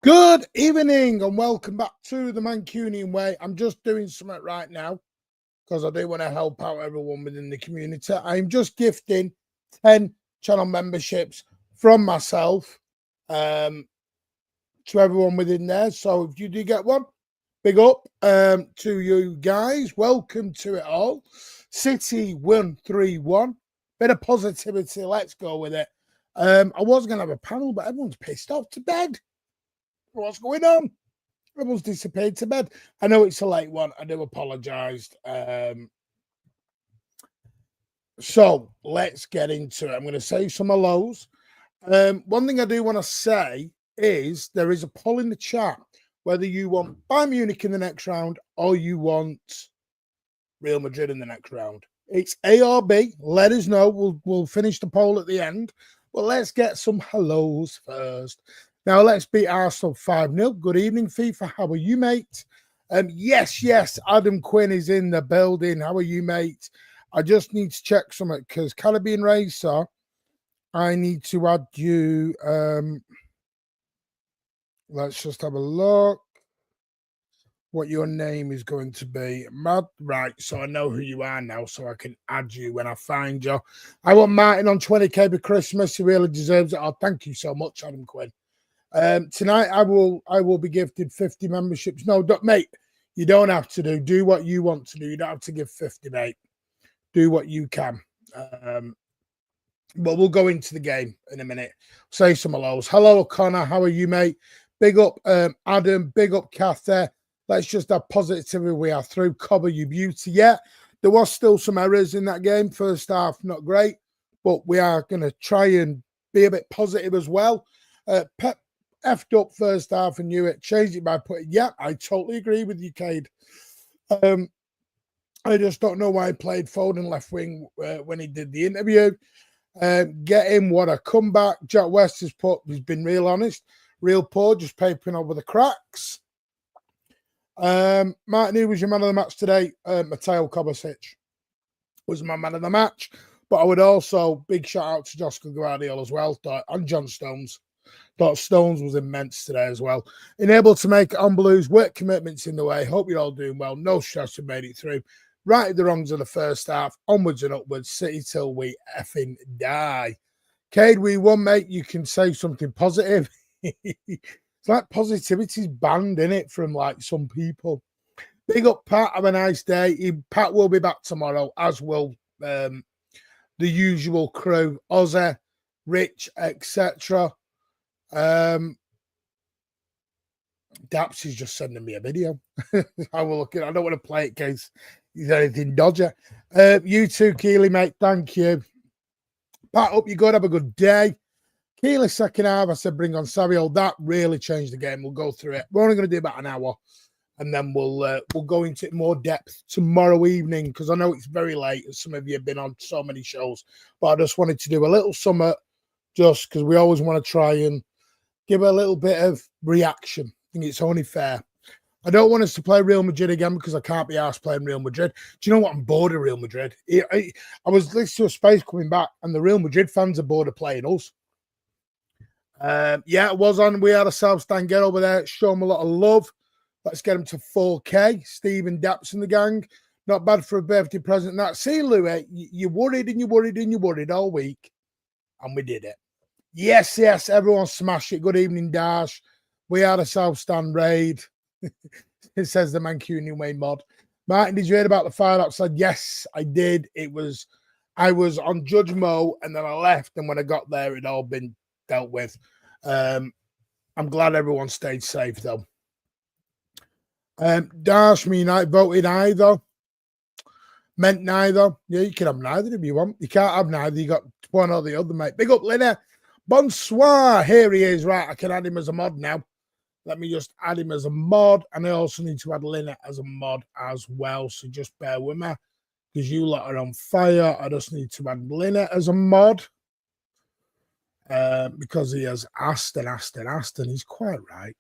Good evening and welcome back to the Mancunian Way. I'm just doing something right now because I do want to help out everyone within the community. I'm just gifting 10 channel memberships from myself to everyone within there. So if you do get one, big up to you guys. Welcome to it all. City 131. Bit of positivity. Let's go with it. I was going to have a panel, but everyone's pissed off to bed. What's going on? Everyone's disappeared to bed. I know it's a late one. I do apologise. So let's get into it. I'm going to say some hellos. One thing I do want to say is there is a poll in the chat whether you want Bayern Munich in the next round or you want Real Madrid in the next round. It's A or B. Let us know. We'll finish the poll at the end. But let's get some hellos first. Now, let's beat Arsenal 5-0. Good evening, FIFA. How are you, mate? Yes, Adam Quinn is in the building. How are you, mate? I just need to check something because Caribbean Racer, I need to add you. Let's just have a look what your name is going to be. Mad, right, so I know who you are now, so I can add you when I find you. I want Martin on 20k for Christmas. He really deserves it. Oh, thank you so much, Adam Quinn. Tonight I will be gifted 50 memberships. No, mate, you don't have to do what you want to do. You don't have to give 50, mate. Do what you can. But we'll go into the game in a minute. Say some hellos. Hello, O'Connor. How are you, mate? Big up, Adam. Big up, Kathy. Let's just have positivity. We are through. Cover you beauty. Yeah, there was still some errors in that game. First half, not great, but we are going to try and be a bit positive as well. Pep effed up first half and knew it. Changed it by putting, yeah, I totally agree with you, Cade. I just don't know why he played Foden left wing when he did the interview. Get him, what a comeback. Jack West has been real honest, real poor, just papering over the cracks. Martin, who was your man of the match today? Mateo Kovacic was my man of the match. But I would also, big shout out to Josco Guardiola as well, and John Stones. Thought Stones was immense today as well. Enabled to make it on Blues, work commitments in the way. Hope you're all doing well. No stress, we made it through. Righted the wrongs of the first half. Onwards and upwards. City till we effing die. Cade, we won, mate. You can say something positive. It's like positivity's banned, innit, from like some people. Big up, Pat. Have a nice day. Pat will be back tomorrow, as will the usual crew. Ozzy, Rich, etc. Daps is just sending me a video. I will look at. I don't want to play it in case Is there anything dodgy? You too, Keely, mate. Thank you. Pat, up you good. Have a good day. Keely, second half. I said bring on Samuel. That really changed the game. We'll go through it. We're only going to do about an hour, and then we'll go into it more depth tomorrow evening, because I know it's very late, as some of you have been on so many shows. But I just wanted to do a little summer, just because we always want to try and give a little bit of reaction. I think it's only fair. I don't want us to play Real Madrid again, because I can't be arsed playing Real Madrid. Do you know what? I'm bored of Real Madrid. I was listening to a space coming back, and the Real Madrid fans are bored of playing us. Yeah, it was on. We had ourselves Dan, get over there, show them a lot of love. Let's get them to 4K. Stephen Daps and the gang. Not bad for a birthday present. That. See, Louis, you worried and you worried and you worried all week, and we did it. Yes, yes, everyone smashed it. Good evening, Dash. We had a South Stand raid. It says the Mancunian way mod. Martin, did you hear about the fire outside? Yes, I did. I was on Judge Mo, and then I left, and when I got there, it'd all been dealt with. I'm glad everyone stayed safe, though. Dash, me United voted either. Meant neither. Yeah, you can have neither if you want. You can't have neither. You got one or the other, mate. Big up, Linda. Bonsoir. Here he is. Right, I can add him as a mod now. Let me just add him as a mod. And I also need to add Lynette as a mod as well. So just bear with me, because you lot are on fire. I just need to add Lynette as a mod. Because he has asked and asked and asked, and he's quite right.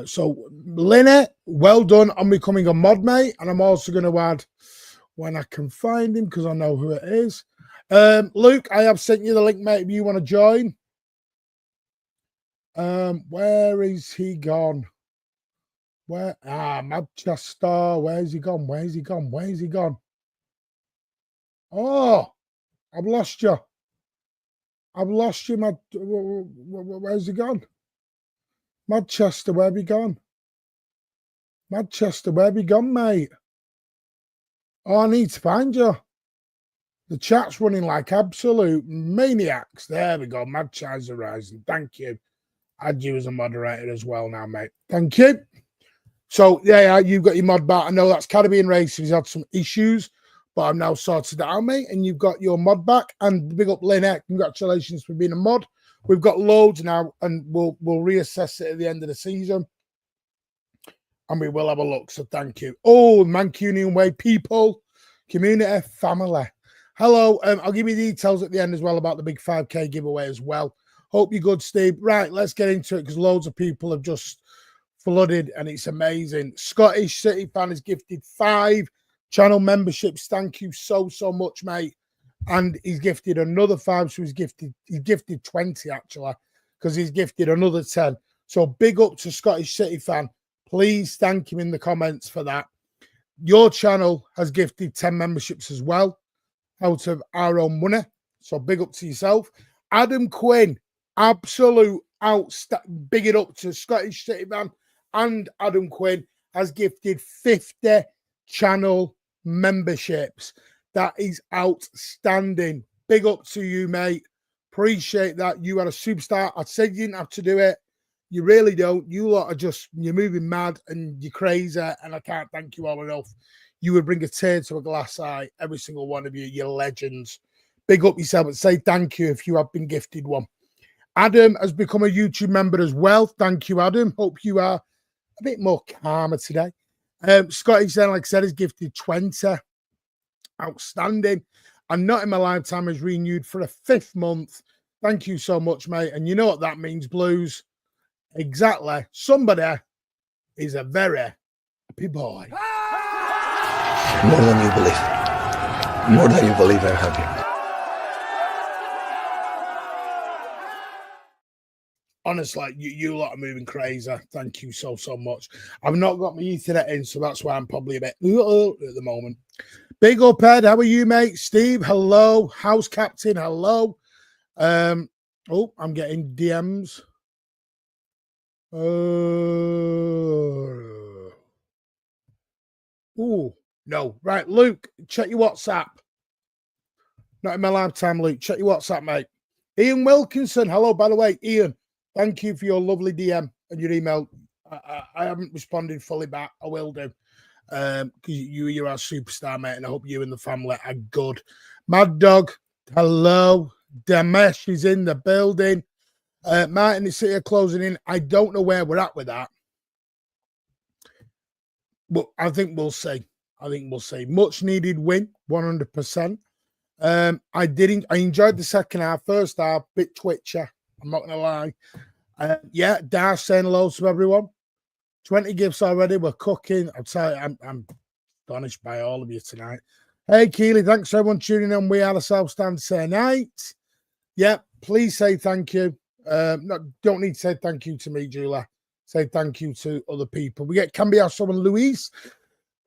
So, Lynette, well done on becoming a mod, mate. And I'm also going to add, when I can find him, because I know who it is. Luke, I have sent you the link, mate, if you want to join. Where is he gone? Where? Manchester. Where's he gone? Where's he gone? Where's he gone? Oh, I've lost you. I've lost you, where's he gone? Manchester, where have you gone? Manchester, where have you gone, mate? Oh, I need to find you. The chat's running like absolute maniacs. There we go. Mad Chai's Horizon. Thank you. Add you as a moderator as well now, mate. Thank you. So, yeah, you've got your mod back. I know that's Caribbean Racing. He's had some issues, but I'm now sorted it out, mate. And you've got your mod back. And big up Lynette. Congratulations for being a mod. We've got loads now, and we'll reassess it at the end of the season. And we will have a look. So thank you. Oh, Mancunian way, people, community, family. Hello. I'll give you details at the end as well about the big 5K giveaway as well. Hope you're good, Steve. Right, let's get into it, because loads of people have just flooded, and it's amazing. Scottish City fan has gifted 5 channel memberships. Thank you so much, mate. And he's gifted another 5, so he's gifted 20 actually, because he's gifted another 10. So big up to Scottish City fan. Please thank him in the comments for that. Your channel has gifted 10 memberships as well, out of our own money. So big up to yourself. Adam Quinn, absolute outstanding. Big it up to Scottish City fan and Adam Quinn has gifted 50 channel memberships. That is outstanding. Big up to you, mate. Appreciate that. You are a superstar. I said you didn't have to do it. You really don't. You lot are just, you're moving mad and you're crazy, and I can't thank you all enough. You would bring a tear to a glass eye, every single one of you. You're legends. Big up yourself and say thank you if you have been gifted one. Adam has become a YouTube member as well. Thank you, Adam. Hope you are a bit more calmer today. Scottish, then, like I said, is gifted 20. Outstanding. And Not in My Lifetime is renewed for a 5th month. Thank you so much, mate. And you know what that means, Blues? Exactly. Somebody is a very happy boy. More than you believe. More than you believe, I'm happy. Honestly, you lot are moving crazy. Thank you so much. I've not got my Ethernet in, so that's why I'm probably a bit at the moment. Big up, Ed. How are you, mate? Steve, hello. House Captain, hello. Oh, I'm getting DMs. Oh, no. Right, Luke, check your WhatsApp. Not in my lifetime, Luke. Check your WhatsApp, mate. Ian Wilkinson, hello, by the way. Ian, thank you for your lovely DM and your email. I haven't responded fully back. I will do. You're our superstar, mate, and I hope you and the family are good. Mad Dog, hello. Damesh is in the building. Martin, the city are closing in. I don't know where we're at with that. But I think we'll see. Much needed win, 100%. I enjoyed the second half. First half, bit twitcher. I'm not gonna lie. Yeah, Dash saying hello to everyone. 20 gifts already. We're cooking. I'll tell you, I'm astonished by all of you tonight. Hey, Keely, thanks for everyone tuning in. We are the South Stand say night. Yeah, please say thank you. Don't need to say thank you to me, Julia. Say thank you to other people. We get Cambiasso and Luis.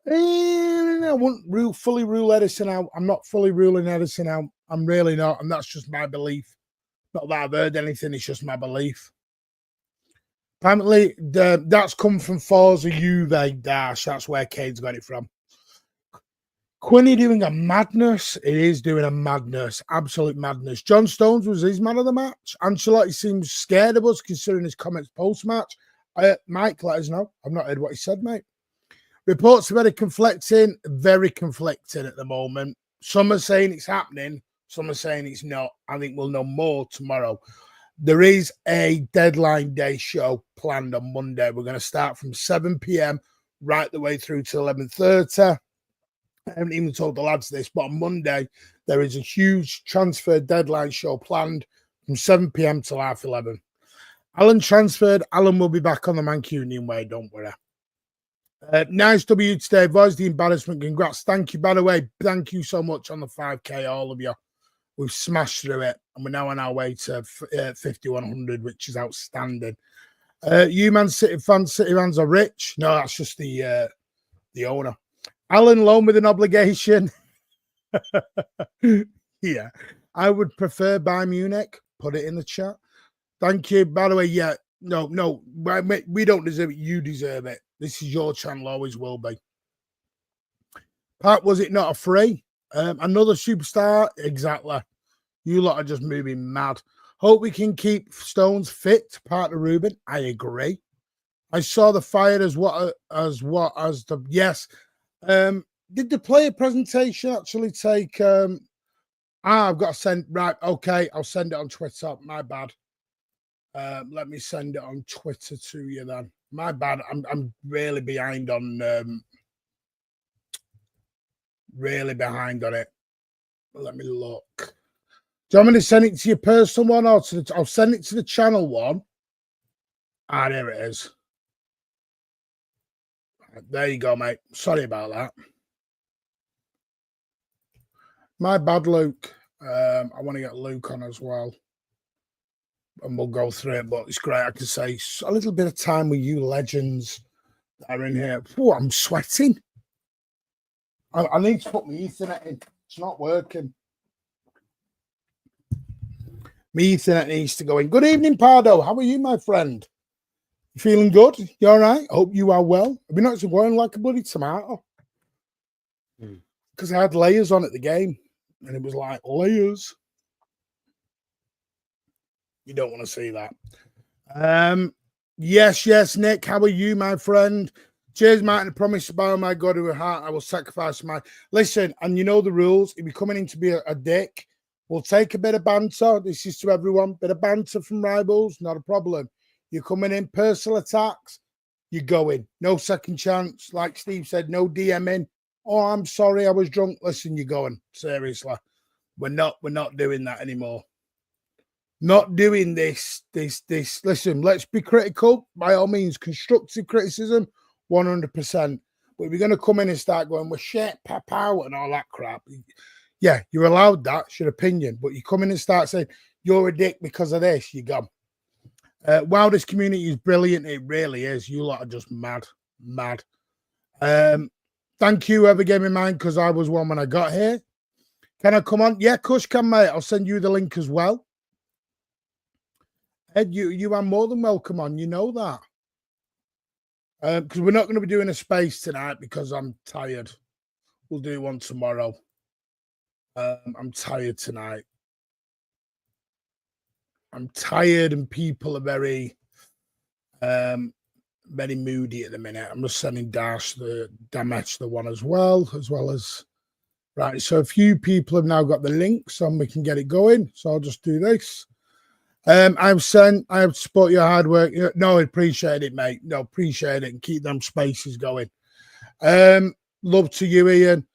I won't fully rule Edison out. I'm not fully ruling Edison out. I'm really not. And that's just my belief. Not that I've heard anything. It's just my belief. Apparently, that's come from Forza Juve Dash. That's where Kane's got it from. Quinny doing a madness. It is doing a madness. Absolute madness. John Stones was his man of the match. Ancelotti seems scared of us considering his comments post-match. Mike, let us know. I've not heard what he said, mate. Reports are very conflicting at the moment. Some are saying it's happening. Some are saying it's not. I think we'll know more tomorrow. There is a deadline day show planned on Monday. We're going to start from 7 p.m. right the way through to 11:30. I haven't even told the lads this, but on Monday, there is a huge transfer deadline show planned from 7 p.m. till 11:30. Alan transferred. Alan will be back on the Mancunian way, don't worry. Nice W today. Voice the embarrassment. Congrats. Thank you, by the way. Thank you so much on the 5K, all of you. We've smashed through it, and we're now on our way to 5,100, which is outstanding. You Man City fans are rich. No, that's just the owner. Alan loan with an obligation. Yeah, I would prefer Bayern Munich. Put it in the chat. Thank you. By the way, yeah, no, we don't deserve it. You deserve it. This is your channel, always will be. Pat, was it not a free? Another superstar? Exactly. You lot are just moving mad. Hope we can keep Stones fit, partner Ruben. I agree. I saw the fire as the yes. Did the player presentation actually take I've got to send right, okay, I'll send it on Twitter. My bad. Let me send it on Twitter to you then. My bad. I'm really behind on it. Let me look. Do you want me to send it to your personal one or to I'll send it to the channel one. Ah, there it is. There you go, mate. Sorry about that. My bad, Luke. I want to get Luke on as well. And we'll go through it, but it's great. I can say a little bit of time with you legends that are in here. Oh, I'm sweating. I need to put my Ethernet in. It's not working. My Ethernet needs to go in. Good evening, Pardo. How are you, my friend? You feeling good? You all right? I hope you are well. I've been actually wearing like a bloody tomato. Because I had layers on at the game. And it was like, layers. You don't want to see that. Yes, Nick. How are you, my friend? Cheers, Martin. I promise to bow my God to a heart. I will sacrifice my... Listen, and you know the rules. If you're coming in to be a dick, we'll take a bit of banter. This is to everyone. Bit of banter from rivals, not a problem. You're coming in, personal attacks, you're going. No second chance. Like Steve said, no DMing. Oh, I'm sorry, I was drunk. Listen, you're going. Seriously. We're not doing that anymore. Not doing this. Listen, let's be critical. By all means, constructive criticism, 100%. But if you're going to come in and start going, well, shit, pow, and all that crap, yeah, you're allowed that. It's your opinion. But you come in and start saying, you're a dick because of this, you go. Wow, this community is brilliant. It really is. You lot are just mad. Thank you, whoever gave me mine, because I was one when I got here. Can I come on? Yeah, Kush can, mate. I'll send you the link as well. Ed, you are more than welcome on. You know that. Because we're not going to be doing a space tonight because I'm tired. We'll do one tomorrow. I'm tired tonight. I'm tired and people are very very moody at the minute. I'm just sending Damesh the one as well as right. So a few people have now got the link, so we can get it going. So I'll just do this. I have support your hard work. No, I appreciate it, mate. No, appreciate it, and keep them spaces going. Love to you, Ian.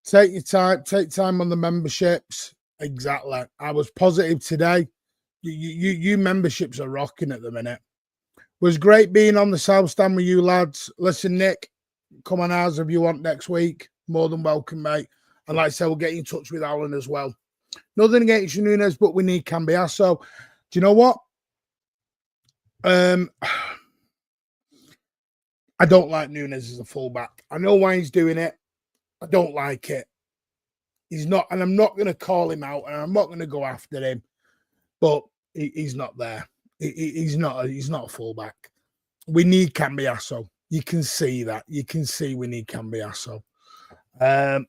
Take your time. Take time on the memberships. Exactly. I was positive today. You memberships are rocking at the minute. Was great being on the South Stand with you lads. Listen, Nick, come on ours if you want next week. More than welcome, mate. And like I said, we'll get in touch with Alan as well. Nothing against Nunes, but we need Cambiasso. Do you know what? I don't like Nunes as a fullback. I know why he's doing it. I don't like it. He's not, and I'm not going to call him out, and I'm not going to go after him. But he's not there. He's not a fullback. We need Cambiasso. You can see that. You can see we need Cambiasso.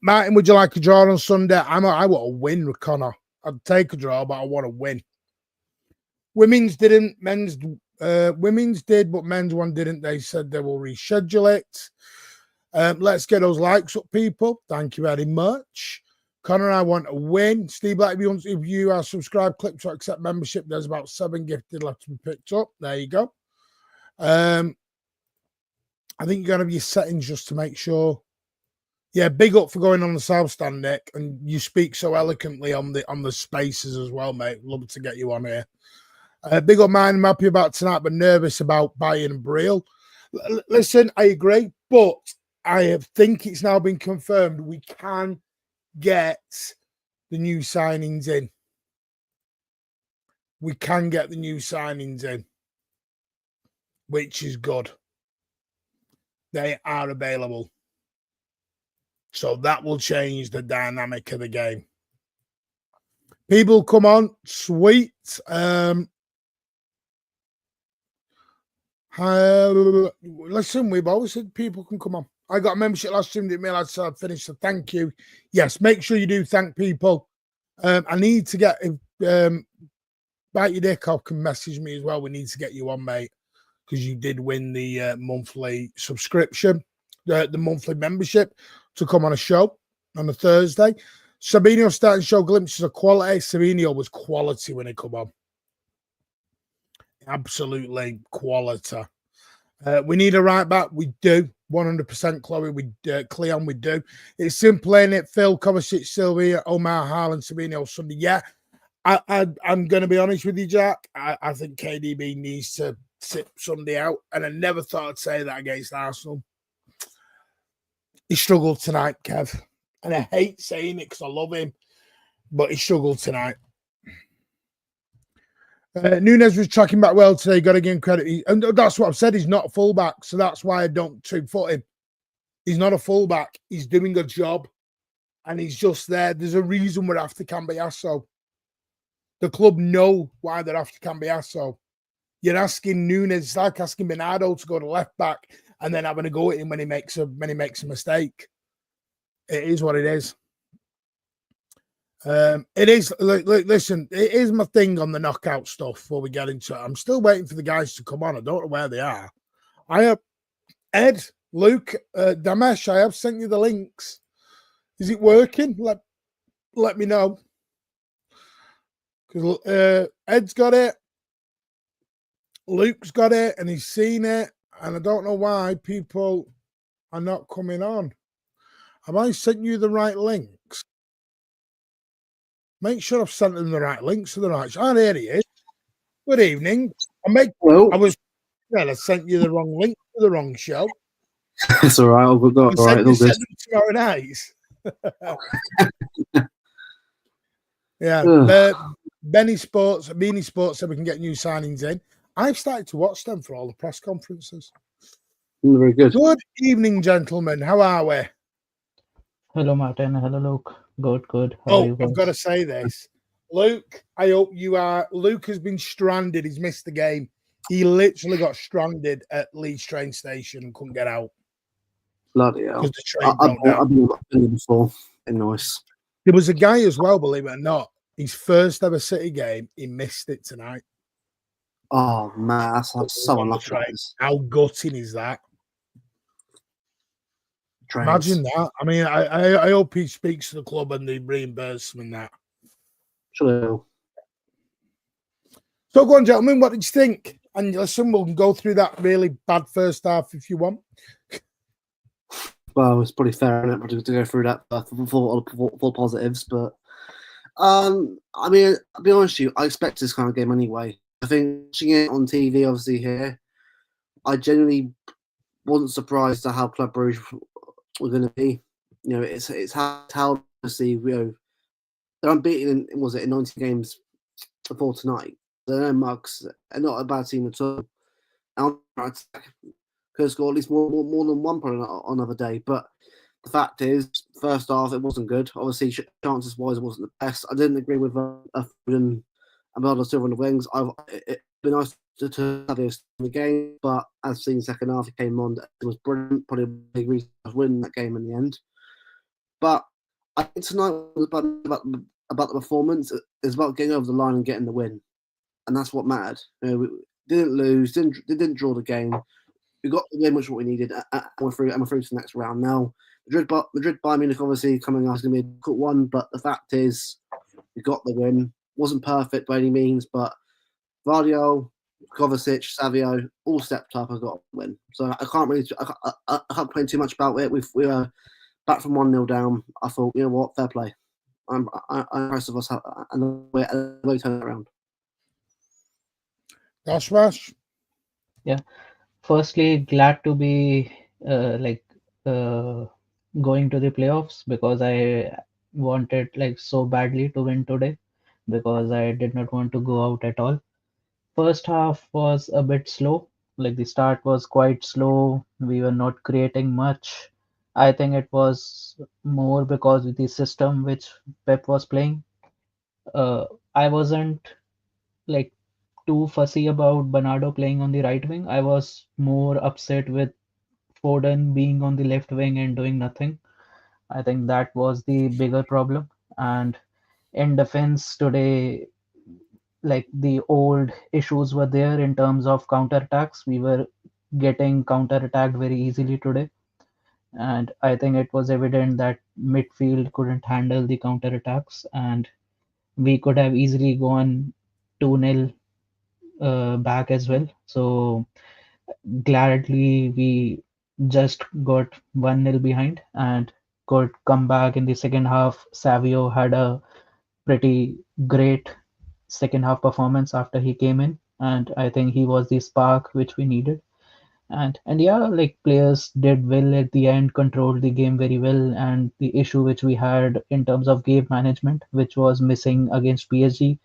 Martin, would you like a draw on Sunday? I want to win with Connor. I'd take a draw, but I want to win. Women's didn't. Women's did, but men's one didn't. They said they will reschedule it. Let's get those likes up, people. Thank you very much. Connor, I want to win. Steve Black, if you are subscribed, click to accept membership. There's about 7 gifted left to be picked up. There you go. I think you're going to have your settings just to make sure. Yeah, big up for going on the South Stand, Nick. And you speak so eloquently on the spaces as well, mate. Love to get you on here. Big up, man. I'm happy about tonight, but nervous about Bayern and Brill. Listen, I agree, but I think it's now been confirmed we can get the new signings in. We can get the new signings in, which is good. They are available. So that will change the dynamic of the game. People, come on. Sweet. Listen, we've always said people can come on. I got a membership last stream, didn't realize I'd finished, so thank you. Yes, make sure you do thank people. I need to get, Bite Your Dick off can message me as well. We need to get you on, mate, because you did win the monthly subscription, the monthly membership to come on a show on a Thursday. Sabino starting show glimpses of quality. Sabino was quality when he come on. Absolutely quality. We need a right back. We do. 100% Chloe. Cleon, we do. It's simple, ain't it? Phil, Kovacic, Sylvia, Omar, Haaland, Sabino, Sunday. Yeah, I'm going to be honest with you, Jack. I think KDB needs to sit Sunday out, and I never thought I'd say that against Arsenal. He struggled tonight, Kev. And I hate saying it because I love him, but he struggled tonight. Nunes was tracking back well today. Got to give him credit. And that's what I've said. He's not a fullback. So that's why I don't two-foot him. He's not a fullback. He's doing a job. And he's just there. There's a reason we're after Cambiasso. The club know why they're after Cambiasso. You're asking Nunes, it's like asking Bernardo to go to left back and then having a go at him when he makes a mistake. It is what it is. It is. Listen, it is my thing on the knockout stuff before we get into it. I'm still waiting for the guys to come on. I don't know where they are. I have Ed, Luke, Damesh. I have sent you the links. Is it working? Let me know. Because Ed's got it, Luke's got it, and he's seen it, and I don't know why people are not coming on. Have I sent you the right links? Make sure I've sent them the right links to the right. Oh, there he is. Good evening. I sent you the wrong link to the wrong show. It's all right. I've got all right. Tomorrow night. Yeah. Beanie Sports said we can get new signings in. I've started to watch them for all the press conferences. Very good. Good evening, gentlemen. How are we? Hello, Martin. Hello, Luke. Good. I've got to say this. Luke, I hope you are. Luke has been stranded. He's missed the game. He literally got stranded at Leeds train station and couldn't get out. Bloody hell. Because the train broke down. I've been there before. Been nice. There was a guy as well, believe it or not. His first ever City game, he missed it tonight. Oh man, that's so on the unlucky. train. How gutting is that? Trains. Imagine that. I mean, I hope he speaks to the club and they reimburse him and that. Sure. So go on, gentlemen. What did you think? And listen, we'll go through that really bad first half if you want. Well, it's probably fair enough to go through that for positives, but I mean, I'll be honest with you, I expect this kind of game anyway. I think watching it on TV, obviously here, I genuinely wasn't surprised at how Club Brugge were going to be. You know, it's how obviously they're unbeaten in 19 games before tonight. They're no mugs. They're not a bad team at all. And could score at least more than one probably on another day. But the fact is, first half it wasn't good. Obviously, chances wise, it wasn't the best. I didn't agree with and Bernardo Silva on the wings. It'd been nice to have this in the game, but as seen second half, he came on. It was brilliant. Probably a big reason for winning that game in the end. But I think tonight was about the performance. It's about getting over the line and getting the win, and that's what mattered. We didn't lose. Didn't draw the game. We got the win, which is what we needed. And we're through to the next round now. Madrid Bayern Munich obviously coming out is going to be a difficult one, but the fact is, we got the win. Wasn't perfect by any means, but Vardio, Kovacic, Savio all stepped up and got a win. So I can't really, I can't complain too much about it. We were back from 1-0 down. I thought, you know what, fair play. I'm impressed with us and the way turn it around. That's Rash. Yeah. Firstly, glad to be going to the playoffs because I wanted so badly to win today because I did not want to go out at all. First half was a bit slow. Like the start was quite slow. We were not creating much. I think it was more because of the system which Pep was playing. I wasn't like too fussy about Bernardo playing on the right wing. I was more upset with Foden being on the left wing and doing nothing. I think that was the bigger problem. And in defense today, like the old issues were there in terms of counterattacks. We were getting counterattacked very easily today. And I think it was evident that midfield couldn't handle the counterattacks and we could have easily gone 2-0 back as well. So gladly we just got 1-0 behind and could come back in the second half. Savio had a pretty great second half performance after he came in, and I think he was the spark which we needed. And yeah, like players did well at the end, controlled the game very well, and the issue which we had in terms of game management, which was missing against PSG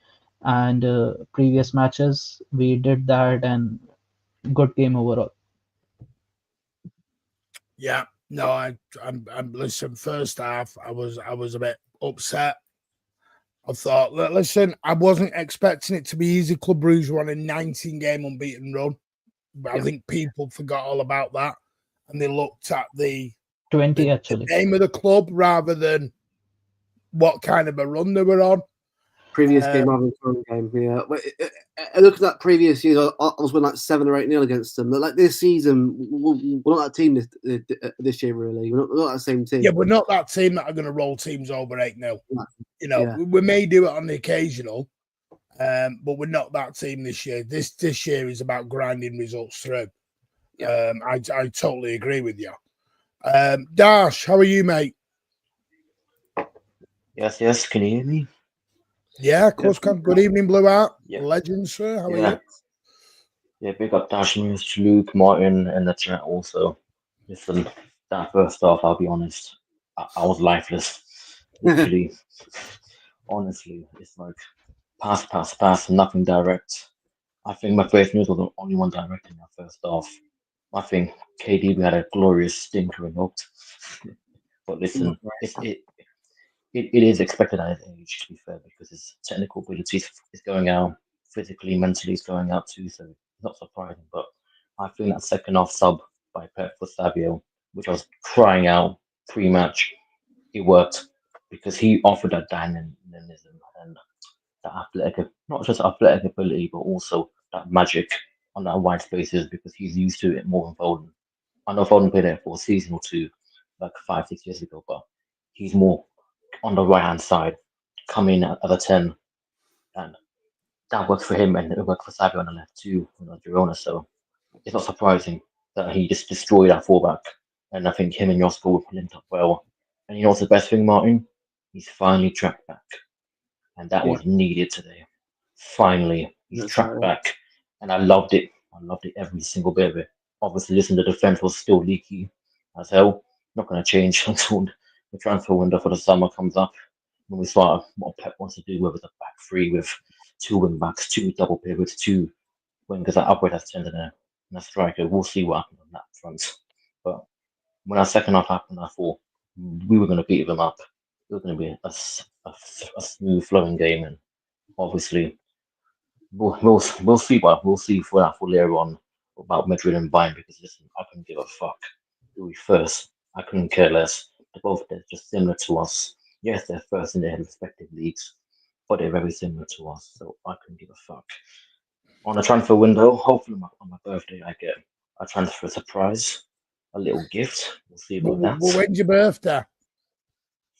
and previous matches, we did that and good game overall. Yeah, no, I'm listen. First half, I was a bit upset. I thought, listen, I wasn't expecting it to be easy. Club Brugge were on a 19-game unbeaten run, but I think people forgot all about that, and they looked at the 20 actually. name of the club rather than what kind of a run they were on. Previous game rather than current game, yeah. Look at that previous year. I was winning like 7 or 8-0 against them. But like this season, we're not that team this year, really. We're not that same team. Yeah, we're not that team that are going to roll teams over 8-0. Yeah. You know, Yeah. we may do it on the occasional, but we're not that team this year. This year is about grinding results through. Yeah. I totally agree with you. Dash, how are you, mate? Yes. Can you hear me? Yeah, of course, can. Good evening, Blue Art. Yeah. Legend, sir. How are Yeah. you? Yeah, big up Dash News, Luke, Martin, and the chat also. Listen, that first off, I'll be honest, I was lifeless. Literally, honestly, it's like pass, nothing direct. I think my first news was the only one directing that first off. I think KD we had a glorious stinker and hooked. But listen, it is expected at his age, to be fair, because his technical ability is going out, physically, mentally, is going out too, so it's not surprising. But I think that second half sub by Pep for Savio, which I was crying out pre match, it worked because he offered that dynamism and that athletic, not just athletic ability, but also that magic on that wide spaces because he's used to it more than Foden. I know Foden played there for a season or two, like 5-6 years ago, but he's more on the right hand side, coming at the 10, and that works for him, and it worked for Savio on the left too, Girona. So it's not surprising that he just destroyed that fullback. And I think him and Josko linked up well. And you know what's the best thing, Martin? He's finally tracked back. And that was needed today. Finally, he's tracked back. And I loved it. I loved it every single bit of it. Obviously, listen, the defense was still leaky as hell. Not going to change until the transfer window for the summer comes up. When we saw what Pep wants to do, whether it's a back three with 2 wing backs, 2 double pivots, 2 wingers that upright as centre there, and a striker. We'll see what happens on that front. But when our second half happened, I thought we were going to beat them up. It was going to be a smooth flowing game, and obviously we'll see for that for later on about Madrid and Bayern, because listen, I couldn't give a fuck who we first. I couldn't care less. They're just similar to us. Yes, they're first in their respective leagues, but they're very similar to us, so I couldn't give a fuck. On the transfer window, hopefully on my birthday, I get a transfer surprise, a little gift. We'll see about that. Well, when's your birthday?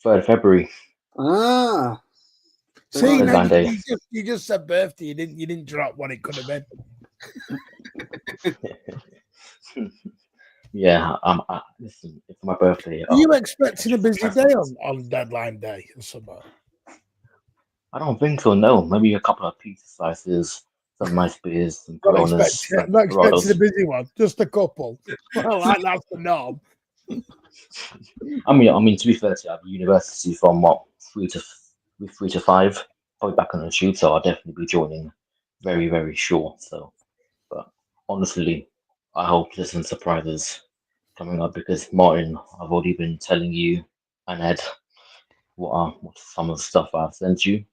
3rd of February. Ah. See, Deadline day. you just said birthday. You didn't drop what it could have been. Yeah, listen, it's my birthday. Are you expecting a busy day on deadline day or something? I don't think so, no. Maybe a couple of pizza slices, some nice beers, some Coronas. I'm not expecting a busy one, just a couple. Well, like that's the norm. I mean, to be fair to you, I have university from 3 to 5, probably back on the tube, so I'll definitely be joining very, very short. So, but honestly, I hope there's some surprises coming up, because Martin, I've already been telling you and Ed what some of the stuff I've sent you.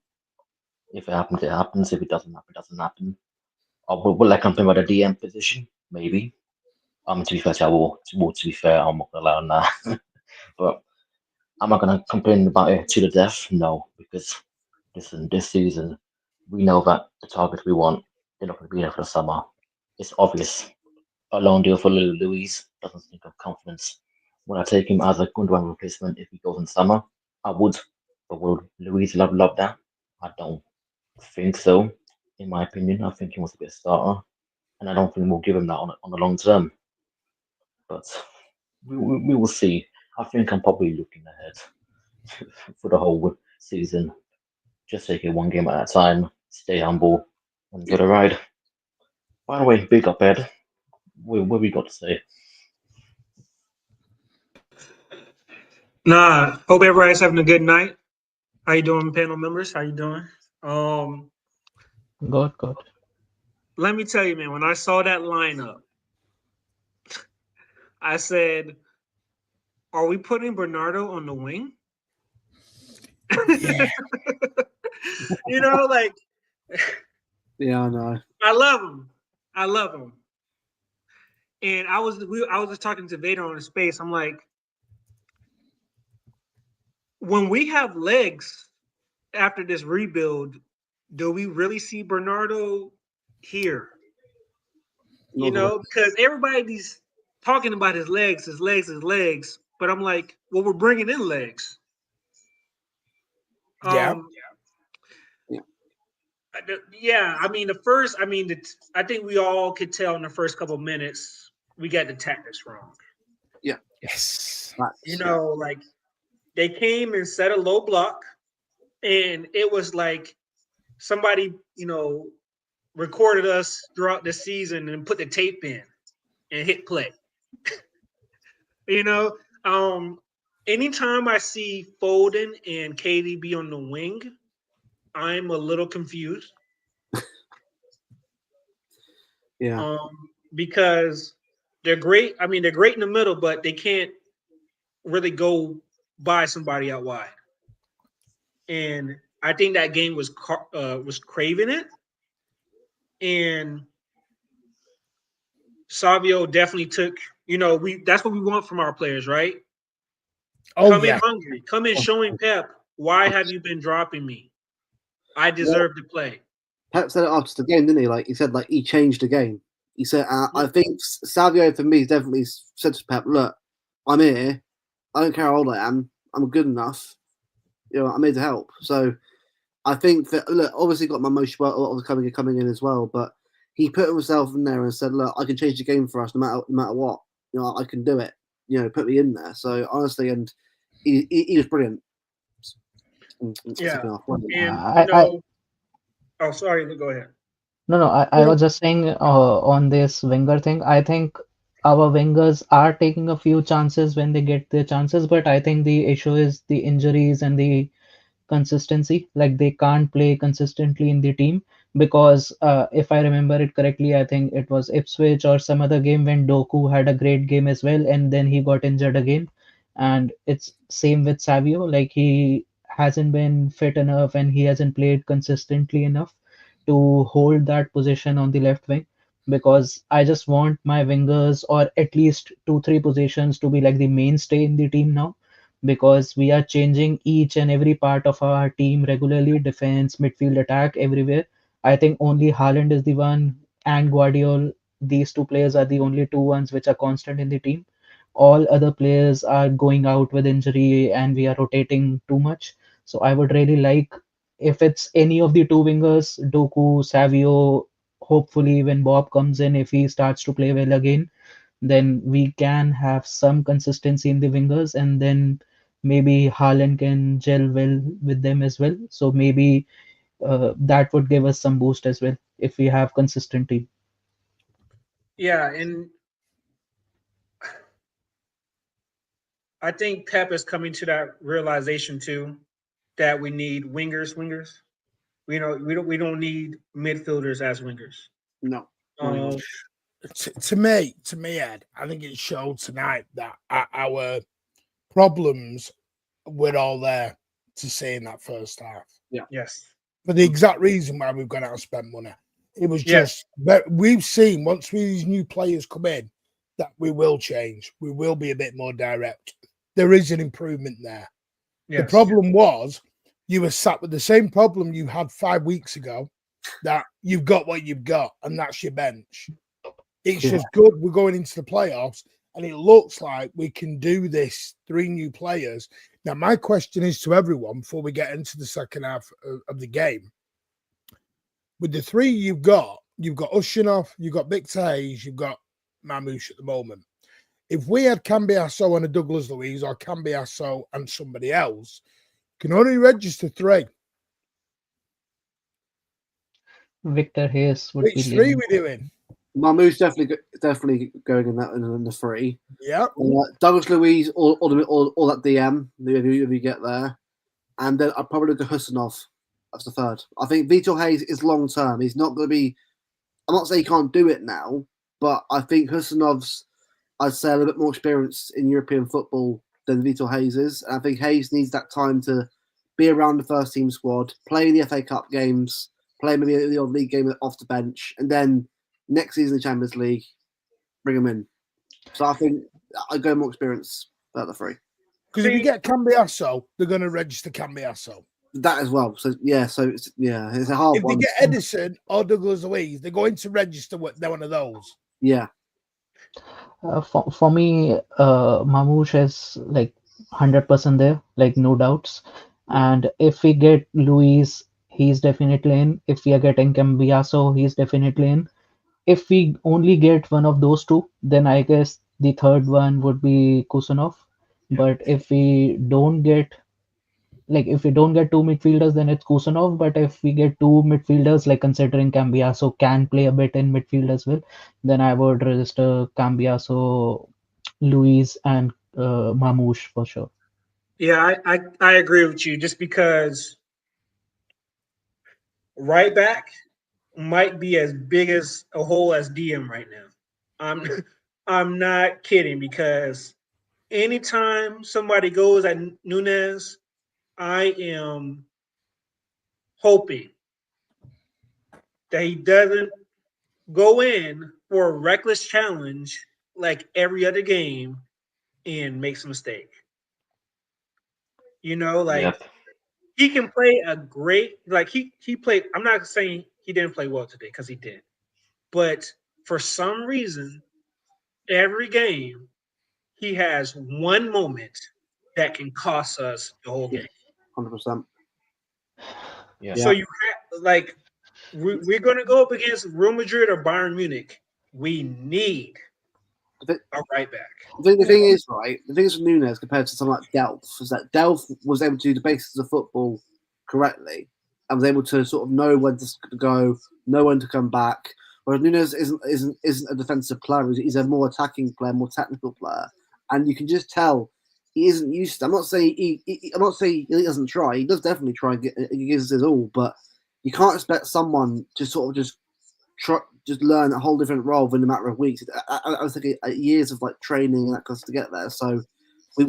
If it happens, it happens. If it doesn't happen, it doesn't happen. Will I complain about the DM position? Maybe. To be fair, to be fair, I'm not gonna lie on that. But am I gonna complain about it to the death? No, because listen, this season we know that the targets we want, they're not gonna be there for the summer. It's obvious. A loan deal for Luis doesn't think of confidence. Would I take him as a Gundogan replacement if he goes in summer? I would. But would Luis love that? I don't think so. In my opinion, I think he wants to be a starter, and I don't think we'll give him that on the long term. But we will see. I think I'm probably looking ahead for the whole season. Just take it one game at a time, stay humble, and get a ride. By the way, big up, Ed. What we got to say? Nah, hope everybody's having a good night. How you doing, panel members? How you doing? Good. Let me tell you, man, when I saw that lineup, I said, are we putting Bernardo on the wing? Yeah. You know, like, Yeah, I know. I love him. And I was just talking to Vader on the space. I'm like, when we have legs after this rebuild, do we really see Bernardo here? You know, because everybody's talking about his legs. But I'm like, well, we're bringing in legs. Yeah. Yeah, I mean, I think we all could tell in the first couple of minutes we got the tactics wrong. Yeah. Yes. You know, like they came and set a low block, and it was like somebody, you know, recorded us throughout the season and put the tape in and hit play. You know, anytime I see Foden and KD be on the wing, I'm a little confused. Yeah. Because they're great. I mean, they're great in the middle, but they can't really go by somebody out wide. And I think that game was craving it. And Savio definitely took, you know, that's what we want from our players, right? Come in hungry. Come in showing Pep, why have you been dropping me? I deserve to play. Pep said it after the game, didn't he? Like he said, like he changed the game. He said, I think Savio for me definitely said to Pep, "Look, I'm here. I don't care how old I am. I'm good enough. I'm here to help." So I think that look, obviously got my most coming in as well, but he put himself in there and said, "Look, I can change the game for us no matter what. I can do it. Put me in there." So honestly, and he was brilliant. Yeah, Second half. and I oh, sorry, go ahead. No, I was just saying on this winger thing. I think our wingers are taking a few chances when they get their chances, but I think the issue is the injuries and the consistency. Like they can't play consistently in the team because if I remember it correctly, I think it was Ipswich or some other game when Doku had a great game as well, and then he got injured again. And it's same with Savio. Like he hasn't been fit enough and he hasn't played consistently enough to hold that position on the left wing because I just want my wingers or at least two, three positions to be like the mainstay in the team now because we are changing each and every part of our team regularly, defense, midfield, attack, everywhere. I think only Haaland is the one and Guardiola, these two players are the only two ones which are constant in the team. All other players are going out with injury and we are rotating too much. So I would really like if it's any of the two wingers, Doku, Savio, hopefully when Bob comes in, if he starts to play well again, then we can have some consistency in the wingers, and then maybe Haaland can gel well with them as well. So maybe that would give us some boost as well if we have consistent team. Yeah, and I think Pep is coming to that realization too that we need wingers. We don't need midfielders as wingers. No. Um, To me, Ed, I think it showed tonight that our problems were all there to see in that first half. yes. For the exact reason why we've gone out and spent money. It was Yeah. just, but we've seen once these new players come in that we will change. We will be a bit more direct. There is an improvement there. Yes. The problem was you were sat with the same problem you had 5 weeks ago, that you've got what you've got, and that's your bench. It's just good. We're going into the playoffs, and it looks like we can do this. 3 new players. Now, my question is to everyone before we get into the second half of the game. With the 3 you've got Ushanov, you've got Victor Hayes, you've got Mamouche at the moment. If we had Cambiasso and a Douglas Luiz or Cambiasso and somebody else, can only register 3. Victor Hayes would be Which 3 leading. we doing? Mamou's definitely going in the 3. Yeah. Douglas Luiz or that DM if you get there, and then I'd probably look at Husanov as the 3rd. I think Vitor Hayes is long term. He's not going to be. I'm not saying he can't do it now, but I think Husanov's, I'd say, a little bit more experience in European football than Vitor Hayes is. And I think Hayes needs that time to be around the first team squad, play the FA Cup games, play maybe the odd league game off the bench, and then next season the Champions League, bring him in. So I think I'd go more experience out of the 3. Because if you get Cambiasso, they're going to register Cambiasso. That as well. So it's a hard if one. If they get Edison or Douglas Luiz, they're going to register one of those. Yeah. For me, Mamouche is like 100% there, like no doubts. And if we get Luis, he's definitely in. If we are getting Cambiaso, he's definitely in. If we only get one of those two, then I guess the third one would be Kusanov. But if we don't get two midfielders, then it's Kusanov. But if we get 2 midfielders, like considering Cambiaso can play a bit in midfield as well, then I would register Cambiaso, Luis, and Mamouche for sure. Yeah, I agree with you. Just because right back might be as big as a hole as DM right now. I'm not kidding, because anytime somebody goes at Nunez, I am hoping that he doesn't go in for a reckless challenge like every other game and makes a mistake. Like Yep. he can play a great, like he played. I'm not saying he didn't play well today because he did. But for some reason, every game he has one moment that can cost us the whole game. 100%. Yeah. So you have, like, we're going to go up against Real Madrid or Bayern Munich. We need a right back. The thing is, right, the thing is with Nunes compared to someone like Delph is that Delph was able to do the basics of football correctly and was able to sort of know when to go, know when to come back. Whereas Nunes isn't a defensive player; he's a more attacking player, more technical player, and you can just tell he isn't used to. I'm not saying he doesn't try. He does definitely try and he gives his all, but you can't expect someone to sort of just learn a whole different role within a matter of weeks. I was thinking years of like training and that cost to get there. So we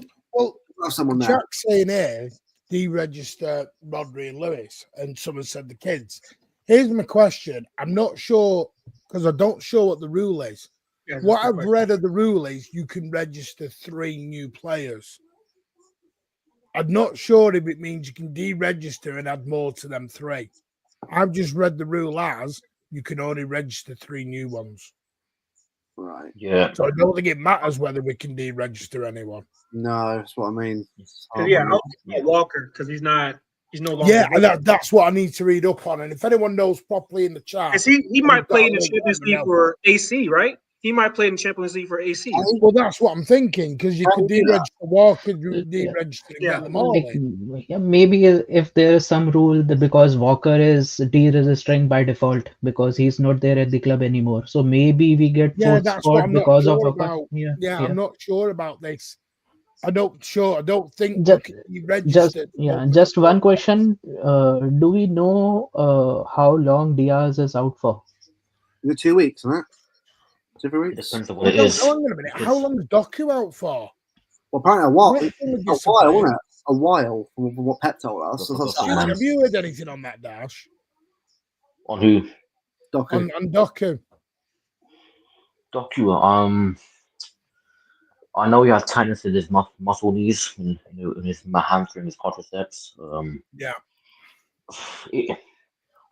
have someone there. Jack's saying here, deregister Rodri and Lewis, and someone said the kids. Here's my question. I'm not sure because I don't sure what the rule is. Yeah, What I've read of the rule is you can register 3 new players. I'm not sure if it means you can deregister and add more to them 3. I've just read the rule as you can only register 3 new ones. Right. Yeah. So I don't think it matters whether we can deregister anyone. No, that's what I mean. I was about Walker because he's no longer. Yeah, that's what I need to read up on. And if anyone knows properly in the chat, he might play in the Champions League for AC, right? He might play in the Champions League for AC. Well, that's what I'm thinking because you could deregister Walker, deregister and get them all in. Yeah, maybe if there is some rule that because Walker is deregistering by default because he's not there at the club anymore, so maybe we get fourth spot because of Walker. I'm not sure about this. I don't think just one question. Do we know how long Diaz is out for? 2 weeks, isn't it? 2 weeks. It depends on what it is. Hang on a minute. How long is Doku out for? Well, apparently a while, wasn't it? A while from what Pep told us. Have you heard anything on that, Dash? On who? Doku. On Doku. Doku. I know he has tightness in his muscle knees, in his hamstring, his quadriceps.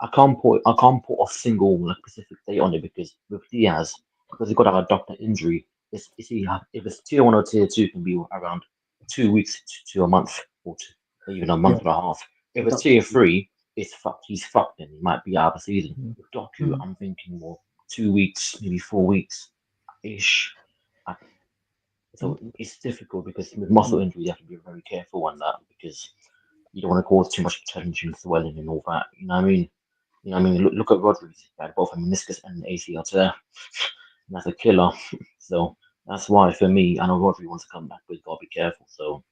I can't put a single specific date on it because with Diaz, because he got a doctor injury, if it's tier 1 or tier 2, it can be around 2 weeks to a month or even a month and a half. If it's tier 3, he's fucked and he might be out of the season. With Doku, I'm thinking more 2 weeks, maybe 4 weeks ish. So it's difficult because with muscle injury, you have to be very careful on that because you don't want to cause too much tension, swelling, and all that. You know what I mean? Look at Rodri. He had both a meniscus and an ACL tear. And that's a killer. So that's why, for me, I know Rodri wants to come back, but he's got to be careful. So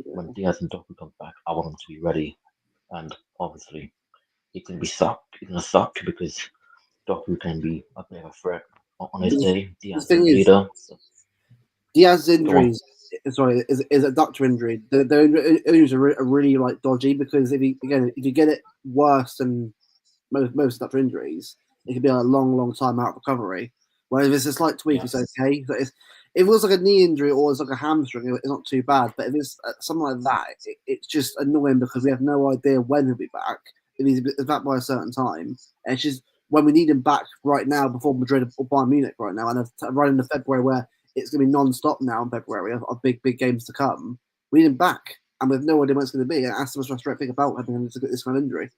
when Diaz and Doku come back, I want them to be ready. And obviously, it's going to suck because Doku can be a bit of a threat on his day. Diaz is a leader. Diaz's injuries, is a doctor injury. The injuries are really like dodgy because if you get it worse than most doctor injuries, it could be a long time out of recovery. Whereas if it's a slight tweak, it's okay. But if it was like a knee injury or it's like a hamstring, it's not too bad. But if it's something like that, it's just annoying because we have no idea when he'll be back. If he's back by a certain time, and it's just when we need him back right now before Madrid or Bayern Munich right now, and right into February where it's going to be non-stop now in February of big games to come. We need him back, and we have no idea when it's going to be. And that's the most frustrating thing about having this kind of injury.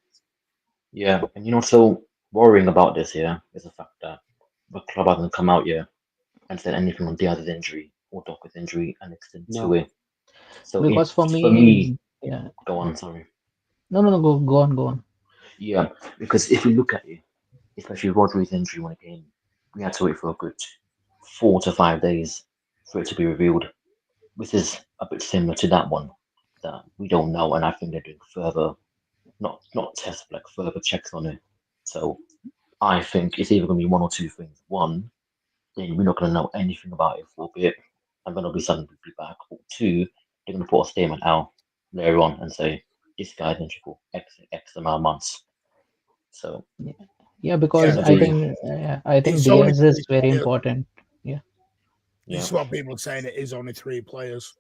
Yeah, and so worrying about this here is the fact that the club hasn't come out yet and said anything on Diaz's injury or Doku's injury and extend to it. So because for me, go on. Sorry. No, go on. Yeah, because if you look at it, especially Rodri's injury when it came, we had to wait for a good 4 to 5 days for it to be revealed. This is a bit similar to that one that we don't know, and I think they're doing further, not tests, but further checks on it. So I think it's either going to be one or two things. One, then we're not going to know anything about it for a bit, and then it'll be suddenly be back. Or two, they're going to put a statement out later on and say this guy's injured for X amount of months. So yeah, because I think Diaz is very important. This is what people are saying. It is only 3 players.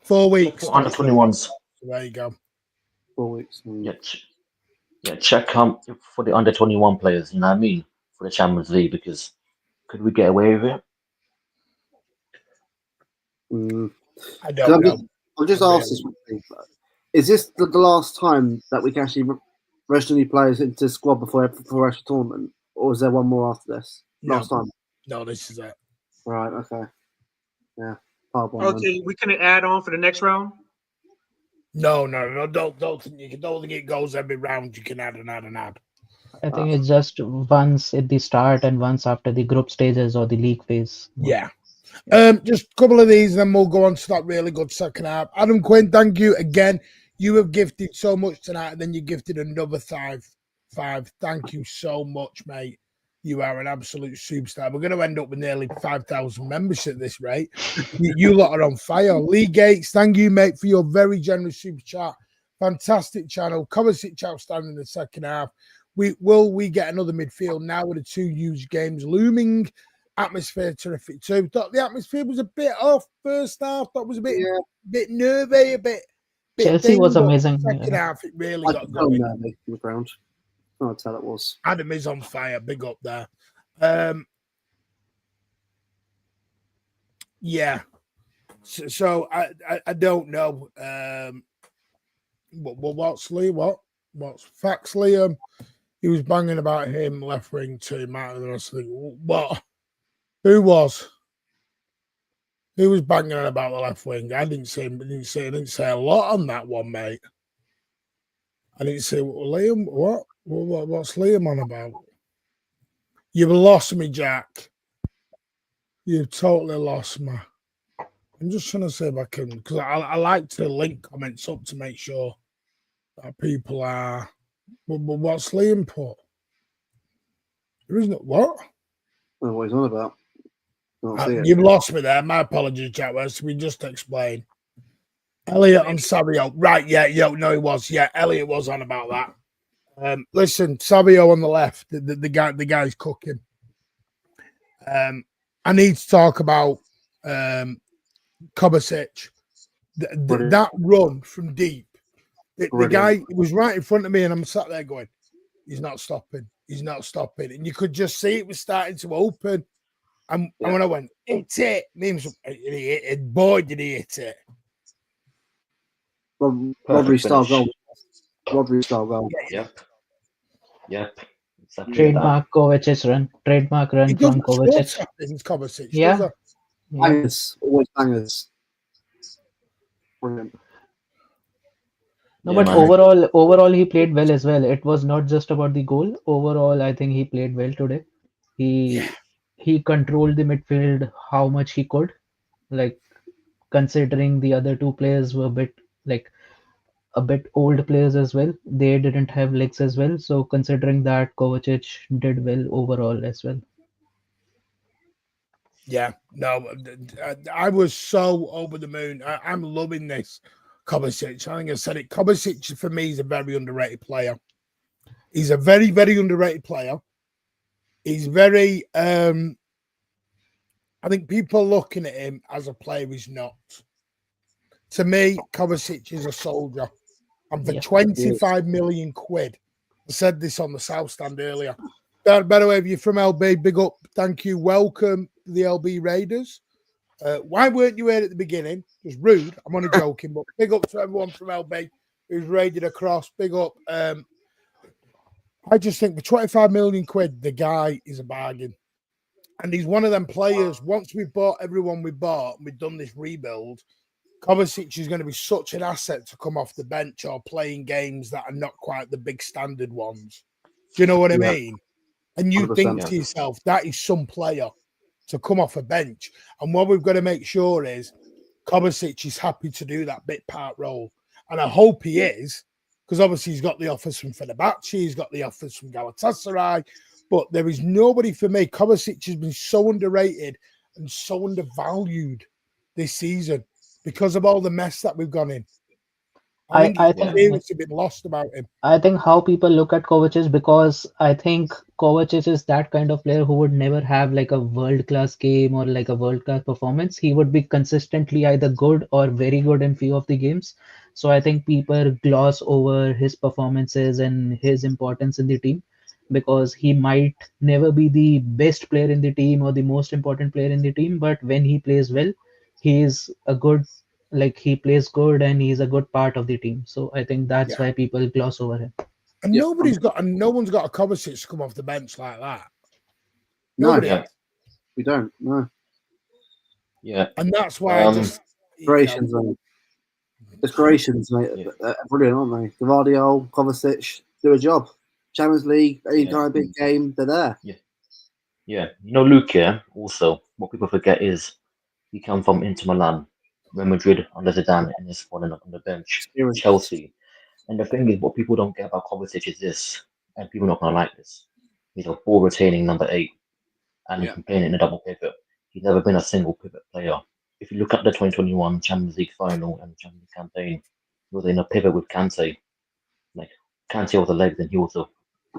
4 weeks. Under 21s. So there you go. 4 weeks. Yeah. Yeah, check for the under-21 players. You know what I mean, for the Champions League, because could we get away with it? I don't know. I'll just ask this one thing. Is this the last time that we can actually register new players into the squad before actual tournament, or is there one more after this? No. Last time. No, this is it. Right. Okay. Yeah. Part one. Okay, we can add on for the next round. No. Don't think it goes every round. You can add and add and add. I think it's just once at the start and once after the group stages or the league phase. Yeah. Just a couple of these, and then we'll go on to that really good second half. Adam Quinn, thank you again. You have gifted so much tonight, and then you gifted another five. Thank you so much, mate. You are an absolute superstar. We're going to end up with nearly 5,000 members at this rate. You lot are on fire. Lee Gates, thank you, mate, for your very generous super chat. Fantastic channel. Kovacic outstanding in the second half. We get another midfield now with the two huge games looming. Atmosphere terrific too. Thought the atmosphere was a bit off first half. Thought was a bit nervy, a bit. Chelsea was amazing. Second half, it really got going. going. On the ground. I'll tell it was. Adam is on fire. Big up there. Yeah. So I don't know. What's Lee? What's facts, Liam? He was banging about him left wing too. Matt, and I was thinking, what? Who was? Who was banging on about the left wing? I didn't say a lot on that one, mate. I didn't say Liam. What? What's Liam on about? You've lost me, Jack. You've totally lost me. I'm just trying to see if I can, because I like to link comments up to make sure that people are. But what's Liam put? There isn't what? I don't know what he's on about. You've lost me there. My apologies, Jack. West. We just explain. Elliot on Savio. Right, yeah, no, he was. Yeah, Elliot was on about that. Listen, Savio on the left, the guy's cooking. I need to talk about Kovacic. That run from deep. The guy was right in front of me, and I'm sat there going, he's not stopping. He's not stopping. And you could just see it was starting to open. And when I went, it's it, means boy, did he hit it. Rodri style goal. Rodri style goal. Yep. Exactly Trademark Kovacic's run. Trademark run from Kovacic. Yeah. Bangers. Always bangers. Brilliant. No, but overall, he played well as well. It was not just about the goal. Overall, I think he played well today. He controlled the midfield how much he could. Like, considering the other two players were a bit old players as well. They didn't have legs as well. So considering that, Kovacic did well overall as well. Yeah, no, I was so over the moon. I'm loving this Kovacic. I think I said it. Kovacic for me is a very underrated player. He's a very, very underrated player. He's very, I think people looking at him as a player, he's not. To me, Kovacic is a soldier. And for 25 million quid, I said this on the South Stand earlier. By the way, if you're from LB, big up. Thank you. Welcome to the LB Raiders. Why weren't you here at the beginning? It was rude. I'm only joking, but big up to everyone from LB who's raided across. Big up. I just think for 25 million quid, the guy is a bargain. And he's one of them players. Once we've bought everyone we bought and we've done this rebuild, Kovacic is going to be such an asset to come off the bench or playing games that are not quite the big standard ones. Do you know what I mean? And you think to yourself, that is some player to come off a bench. And what we've got to make sure is Kovacic is happy to do that bit part role. And I hope he is, because obviously he's got the offers from Fenerbahce, he's got the offers from Galatasaray, but there is nobody for me. Kovacic has been so underrated and so undervalued this season because of all the mess that we've gone in. I think his I think experience had been lost about him. I think how people look at Kovacic, because I think Kovacic is that kind of player who would never have like a world class game or like a world class performance. He would be consistently either good or very good in few of the games. So I think people gloss over his performances and his importance in the team, because he might never be the best player in the team or the most important player in the team, but when he plays well, he is a good, like he plays good and he's a good part of the team. So I think that's Yeah. why people gloss over him. And Yeah. no one's got a Kovacic to come off the bench like that. No, Nobody Yeah. has. we don't. No. Yeah. And that's why I just Inspirations, mate. Inspirations, mate. Yeah. Brilliant, aren't they? Gvardiol, Kovacic, do a job. Champions League, any Yeah. kind of big game, they're there. Yeah. You know, Luke, yeah, also, what people forget is he came from Inter Milan, Real Madrid under Zidane, and he's fallen on the bench, Experience. Chelsea. And the thing is, what people don't get about Kovacic is this, and people are not going to like this. He's a ball retaining number 8, and he Yeah. can play in a double pivot. He's never been a single pivot player. If you look at the 2021 Champions League final and Champions League campaign, he was in a pivot with Kante. Like, Kante was the legs, and he was the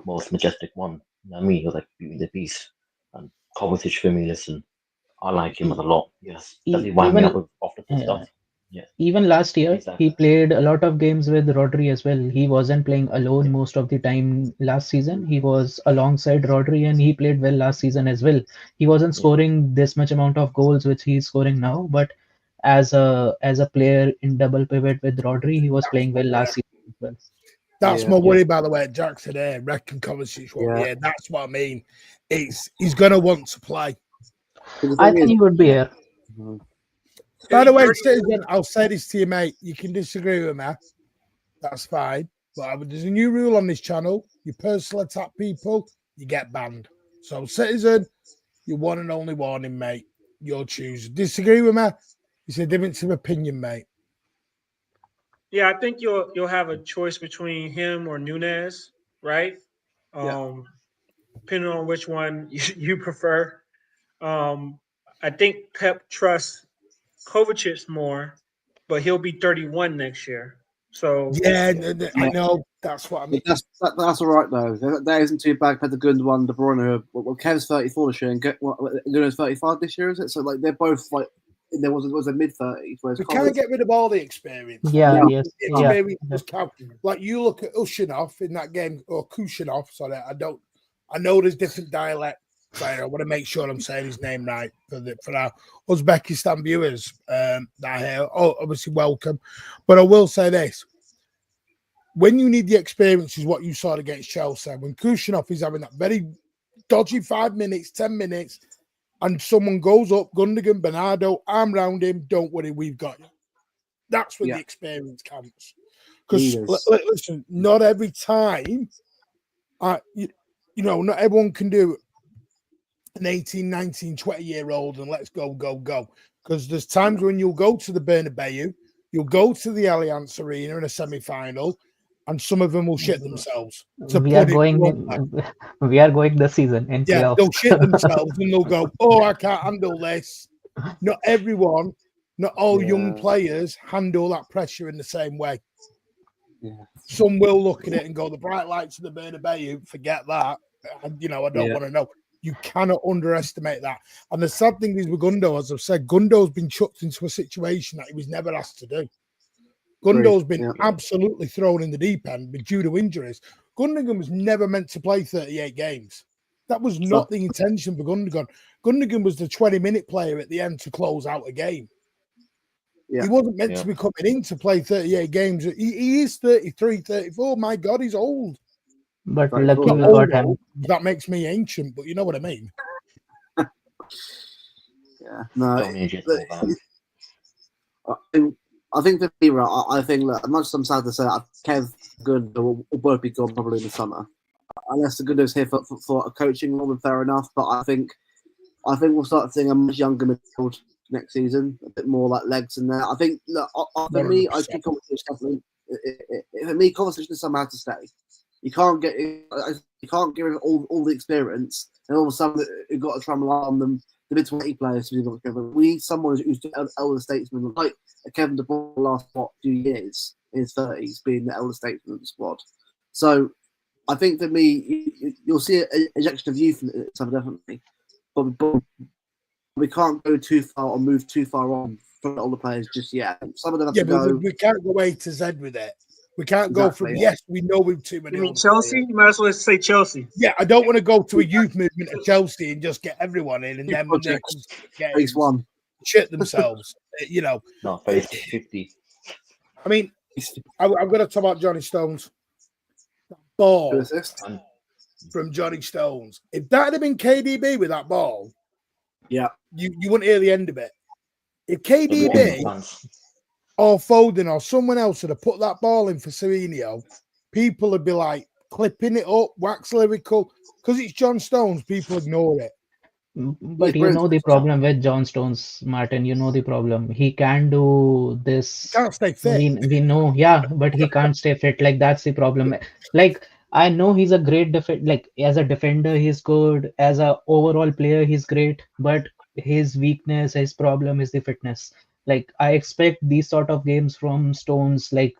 most majestic one. You know what I mean? He was like beauty the beast. And Kovacic, for me, listen, I like him a lot. Yes. Does he wind me Even up with off the foot stuff? Yes. even last year, He's like he that. played a lot of games with Rodri as well. He wasn't playing alone Yeah. most of the time last season. He was alongside Rodri and he played well last season as well. He wasn't Yeah. scoring this much amount of goals which he's scoring now, but as a player in double pivot with Rodri, he was playing well last season as well. That's Yeah. my worry, by the way. Jackson here, reckon Kovacic won't be Yeah. here. That's what I mean. He's gonna want to play. The I thing think is, he would be here. By the way, citizen, I'll say this to you, mate. You can disagree with me. That's fine. But there's a new rule on this channel. You personal attack people, you get banned. So, citizen, your one and only warning, mate. Your choose. Disagree with me? It's a difference of opinion, mate. Yeah, I think you'll have a choice between him or Nunez, right? Depending on which one you prefer. I think Pep trusts Kovacic more, but he'll be 31 next year. So Yeah, I know. That's what I mean. That's all right though. That isn't too bad. Had the good one, De Bruyne. Well, Kev's 34 this year, and Nuno's 35 this year, is it? So like they're both like there was a mid-30s. We can't get rid of all the experience. Yeah, Yeah. yes, It's yeah. maybe just count. Like you look at Ushanov in that game, or Kushanov. Sorry, I know there's different dialects. Sorry, I want to make sure I'm saying his name right for our Uzbekistan viewers that are here. Oh, obviously welcome. But I will say this: when you need the experience, is what you saw against Chelsea. When Kushanov is having that very dodgy 5 minutes, 10 minutes, and someone goes up, Gundogan, Bernardo, arm round him. Don't worry, we've got you. That's when the experience counts. Because listen, not every time, not everyone can do an 18, 19, 20-year-old and let's go. Because there's times when you'll go to the Bernabeu, you'll go to the Allianz Arena in a semi-final, and some of them will shit themselves. We are going this season in playoffs. They'll shit themselves and they'll go, oh, I can't handle this. Not everyone, not all young players handle that pressure in the same way. Yeah. Some will look at it and go, the bright lights of the Bernabeu, forget that. I don't want to know. You cannot underestimate that. And the sad thing is with Gundo, as I've said, Gundo's been chucked into a situation that he was never asked to do. Gundo's been absolutely thrown in the deep end due to injuries. Gundogan was never meant to play 38 games. That was not the intention for Gundogan. Gundogan was the 20-minute player at the end to close out a game. Yeah. He wasn't meant to be coming in to play 38 games. He is 33, 34. My God, he's old. But lucky we got him. That makes me ancient, but you know what I mean. I think for me, I think as much as I'm sad to say, Kev Good will both be gone probably in the summer, unless the Gundo's here for a coaching role. Fair enough, but I think we'll start seeing a much younger midfield next season, a bit more like legs in there. I think for me, I think definitely. For me, conversation somehow to stay. You can't give it all the experience, and all of a sudden you've got to try and rely on them. The mid-20 players we need someone who's elder statesman like Kevin De Bruyne the last 2 years in his 30s, being the elder statesman of the squad. So I think for me, you'll see an injection of youth in it, definitely. But we can't go too far or move too far on from all the players just yet. Some of them have to but go. we can't go A to Z with it. We can't go from, Exactly. yes, we know we've too many. You mean old Chelsea? players. You might as well say Chelsea. Yeah, I don't want to go to a youth movement at Chelsea and just get everyone in, and then when they come to the Phase games, one. shit themselves. You know, No, phase 50. I mean, I'm going to talk about Johnny Stones. That ball from Johnny Stones. If that had been KDB with that ball, yeah, you wouldn't hear the end of it. If KDB or Foden or someone else would have put that ball in for Serenio, people would be like clipping it up, wax lyrical. Because it's John Stones, people ignore it. But you know the problem with John Stones, Martin. You know the problem. He can do this. He can't stay fit. We know, yeah, but he can't stay fit. Like that's the problem. Like I know he's a great like as a defender, he's good. As a overall player, he's great. But his weakness, his problem is the fitness. Like I expect these sort of games from Stones, like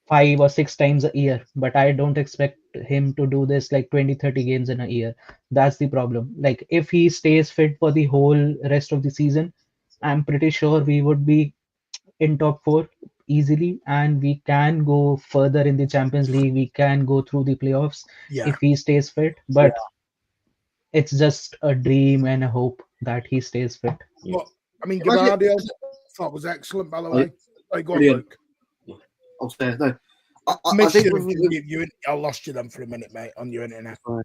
5 or 6 times a year, but I don't expect him to do this like 20-30 games in a year. That's the problem. Like if he stays fit for the whole rest of the season, I'm pretty sure we would be in top 4 easily, and we can go further in the Champions League. We can go through the playoffs if he stays fit, but it's just a dream and a hope that he stays fit. But, I mean, Gavardio thought was excellent, by the way. Go on, Luke. Upstairs, no. I lost you then for a minute, mate, on your internet. For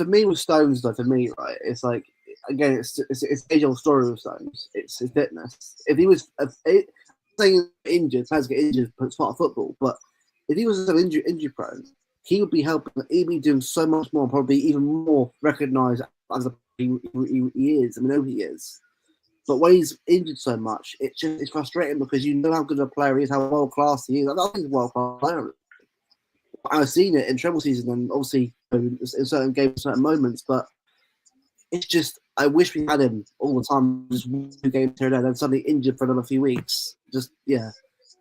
me, with Stones, though, right, it's like, again, it's age-old story with Stones. It's his fitness. If he was saying injured, players get injured, but it's part of football. But if he was so injury prone, he would be helping. He'd be doing so much more, probably even more recognised as he is. I mean, I know he is. But when he's injured so much, it's frustrating because you know how good a player he is, how world class he is. I don't think he's a world class player. I've seen it in treble season and obviously in certain games, certain moments. But it's just, I wish we had him all the time. Just 2 games here and there, then suddenly injured for another few weeks. Just I